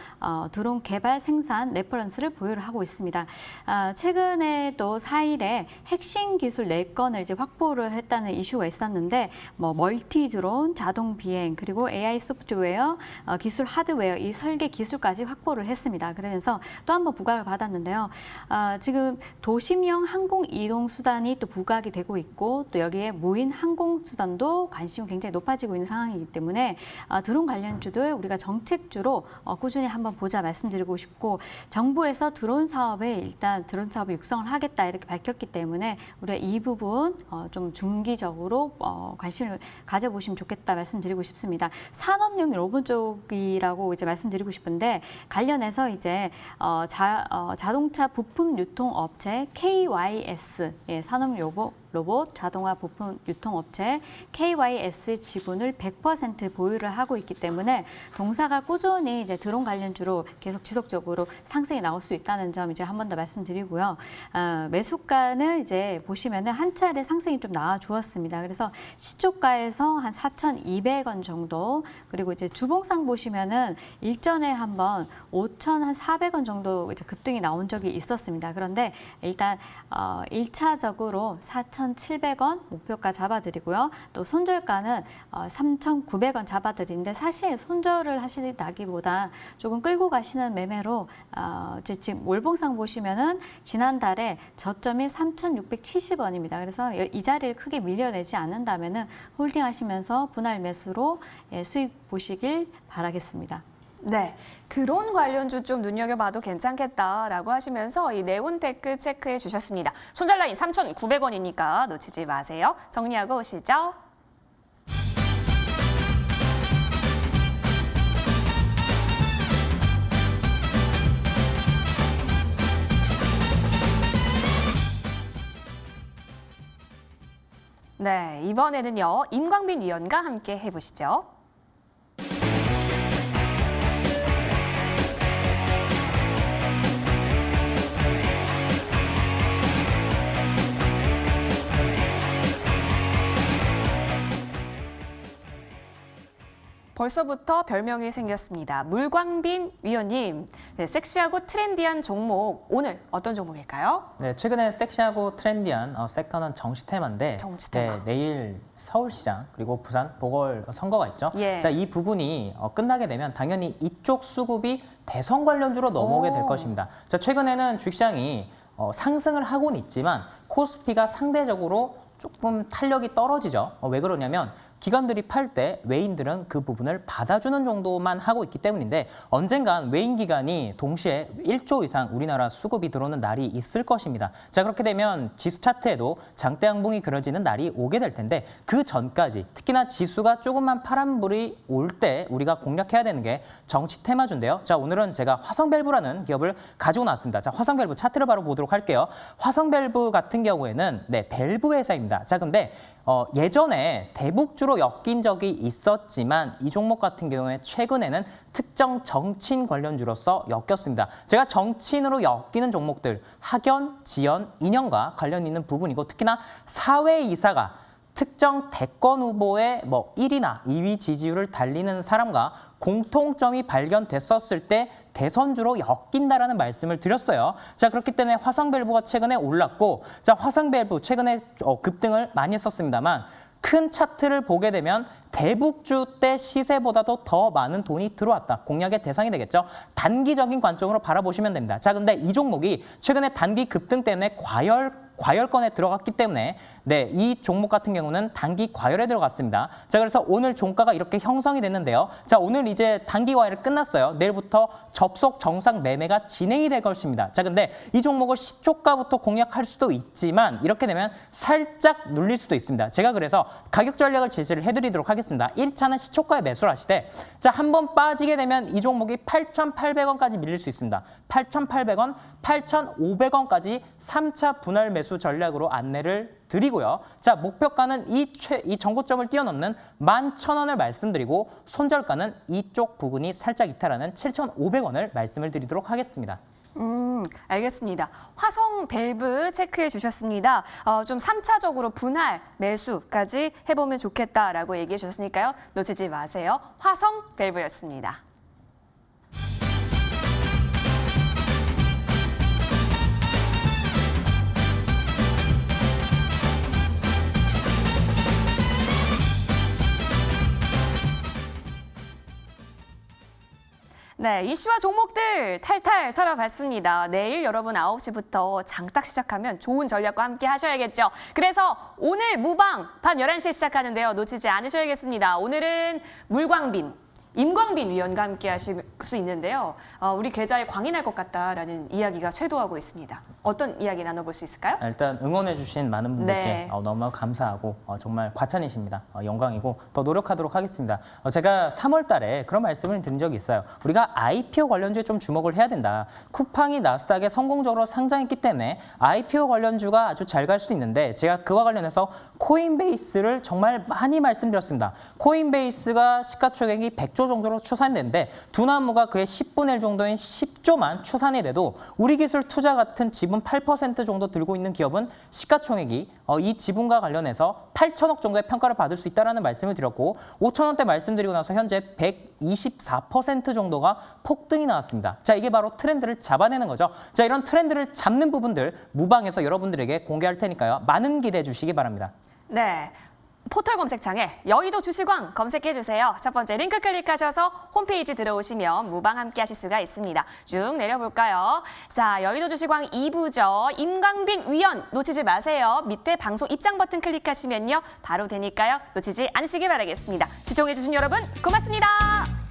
드론 개발 생산 레퍼런스를 보유를 하고 있습니다. 최근에 또 4일에 핵심 기술 4건을 이제 확보를 했다는 이슈가 있었는데 뭐 멀티 드론, 자동 비행 그리고 AI 소프트웨어, 기술 하드웨어 이 설계 기술까지 확보를 했습니다. 그러면서 또 한 번 부각을 받았는데요. 지금 도심형 항공 이동 수단이 또 부각이 되고 있고 또 여기에 무인 항공 수단도 관심이 굉장히 높아지고 있는 상황이기 때문에 드론 관련주들 우리가 정책주로 꾸준히 한번 보자 말씀드리고 싶고 정부에서 드론 사업을 육성을 하겠다 이렇게 밝혔기 때문에 우리가 이 부분 좀 중기적으로 관심을 가져보시면 좋겠다 말씀드리고 싶습니다. 산업용 로봇 쪽이라고 이제 말씀드리고 싶은데 관련해서 이제 자동차 부품 유통 업체 KYS 산업 로봇 자동화 부품 유통업체 KYS 지분을 100% 보유를 하고 있기 때문에 동사가 꾸준히 이제 드론 관련주로 계속 지속적으로 상승이 나올 수 있다는 점 이제 한 번 더 말씀드리고요. 매수가는 이제 보시면은 한 차례 상승이 좀 나와 주었습니다. 그래서 시초가에서 한 4,200원 정도 그리고 이제 주봉상 보시면은 일전에 한번 5,400원 정도 이제 급등이 나온 적이 있었습니다. 그런데 일단 1차적으로 4,200원 4,700원 목표가 잡아드리고요. 또 손절가는 3,900원 잡아드리는데 사실 손절을 하시다기보다 조금 끌고 가시는 매매로 이제 지금 월봉상 보시면은 지난달에 저점이 3,670원입니다. 그래서 이 자리를 크게 밀려내지 않는다면은 홀딩하시면서 분할 매수로 수익 보시길 바라겠습니다. 네, 드론 관련주 좀 눈여겨봐도 괜찮겠다라고 하시면서 이 네온테크 체크해 주셨습니다. 손절 라인 3,900원이니까 놓치지 마세요. 정리하고 오시죠. 네, 이번에는요, 임광빈 위원과 함께 해보시죠. 벌써부터 별명이 생겼습니다. 물광빈 위원님, 네, 섹시하고 트렌디한 종목, 오늘 어떤 종목일까요? 네, 최근에 섹시하고 트렌디한 섹터는 정시테마인데 정시테마. 네, 내일 서울시장 그리고 부산 보궐선거가 있죠. 예. 자, 이 부분이 끝나게 되면 당연히 이쪽 수급이 대선 관련주로 넘어오게 될 것입니다. 자, 최근에는 주식시장이 상승을 하고는 있지만 코스피가 상대적으로 조금 탄력이 떨어지죠. 왜 그러냐면 기관들이 팔 때 외인들은 그 부분을 받아주는 정도만 하고 있기 때문인데 언젠간 외인 기관이 동시에 1조 이상 우리나라 수급이 들어오는 날이 있을 것입니다. 자, 그렇게 되면 지수 차트에도 장대 양봉이 그려지는 날이 오게 될 텐데 그 전까지 특히나 지수가 조금만 파란불이 올 때 우리가 공략해야 되는 게 정치 테마주인데요. 자, 오늘은 제가 화성밸브라는 기업을 가지고 나왔습니다. 자, 화성밸브 차트를 바로 보도록 할게요. 화성밸브 같은 경우에는 네, 밸브 회사입니다. 자, 근데 예전에 대북주로 엮인 적이 있었지만 이 종목 같은 경우에 최근에는 특정 정치인 관련주로서 엮였습니다. 제가 정치인으로 엮이는 종목들 학연, 지연, 인연과 관련 있는 부분이고 특히나 사회이사가 특정 대권 후보의 1위나 2위 지지율을 달리는 사람과 공통점이 발견됐었을 때 대선주로 엮인다라는 말씀을 드렸어요. 자, 그렇기 때문에 화성밸브가 최근에 올랐고, 자, 화성밸브 최근에 급등을 많이 했었습니다만 큰 차트를 보게 되면 대북주 때 시세보다도 더 많은 돈이 들어왔다. 공략의 대상이 되겠죠. 단기적인 관점으로 바라보시면 됩니다. 자, 근데 이 종목이 최근에 단기 급등 때문에 과열권에 들어갔기 때문에 네, 이 종목 같은 경우는 단기 과열에 들어갔습니다. 자, 그래서 오늘 종가가 이렇게 형성이 됐는데요. 자, 오늘 이제 단기 과열이 끝났어요. 내일부터 접속 정상 매매가 진행이 될 것입니다. 자, 근데 이 종목을 시초가부터 공략할 수도 있지만 이렇게 되면 살짝 눌릴 수도 있습니다. 제가 그래서 가격 전략을 제시를 해드리도록 하겠습니다. 1차는 시초가에 매수를 하시되 자, 한번 빠지게 되면 이 종목이 8,800원까지 밀릴 수 있습니다. 8,800원, 8,500원까지 3차 분할 매수 전략으로 안내를 드리고요. 자, 목표가는 이 전고점을 뛰어넘는 11,000원을 말씀드리고 손절가는 이쪽 부분이 살짝 이탈하는 7,500원을 말씀을 드리도록 하겠습니다. 알겠습니다. 화성밸브 체크해 주셨습니다. 좀 3차적으로 분할 매수까지 해보면 좋겠다라고 얘기해 주셨으니까요. 놓치지 마세요. 화성밸브였습니다. 네, 이슈와 종목들 탈탈 털어봤습니다. 내일 여러분 9시부터 장딱 시작하면 좋은 전략과 함께 하셔야겠죠. 그래서 오늘 무방 밤 11시에 시작하는데요. 놓치지 않으셔야겠습니다. 오늘은 물광빈, 임광빈 위원과 함께 하실 수 있는데요. 우리 계좌에 광이 날 것 같다라는 이야기가 쇄도하고 있습니다. 어떤 이야기 나눠볼 수 있을까요? 일단 응원해주신 많은 분들께 네. 너무 감사하고 정말 과찬이십니다. 영광이고 더 노력하도록 하겠습니다. 제가 3월 달에 그런 말씀을 드린 적이 있어요. 우리가 IPO 관련주에 좀 주목을 해야 된다. 쿠팡이 나스닥에 성공적으로 상장했기 때문에 IPO 관련주가 아주 잘 갈 수 있는데 제가 그와 관련해서 코인베이스를 정말 많이 말씀드렸습니다. 코인베이스가 시가총액이 100조 정도로 추산됐는데 두나무가 그의 10분의 1 정도인 10조만 추산이 돼도 우리 기술 투자 같은 지분 지분 8% 정도 들고 있는 기업은 시가총액이 이 지분과 관련해서 8천억 정도의 평가를 받을 수 있다는 말씀을 드렸고 5천 원대 말씀드리고 나서 현재 124% 정도가 폭등이 나왔습니다. 자, 이게 바로 트렌드를 잡아내는 거죠. 자, 이런 트렌드를 잡는 부분들 무방에서 여러분들에게 공개할 테니까요. 많은 기대해 주시기 바랍니다. 네. 포털 검색창에 여의도 주식왕 검색해 주세요. 첫 번째 링크 클릭하셔서 홈페이지 들어오시면 무방 함께 하실 수가 있습니다. 쭉 내려볼까요? 자, 여의도 주식왕 2부죠. 임광빈 위원 놓치지 마세요. 밑에 방송 입장 버튼 클릭하시면요. 바로 되니까요. 놓치지 않으시길 바라겠습니다. 시청해 주신 여러분 고맙습니다.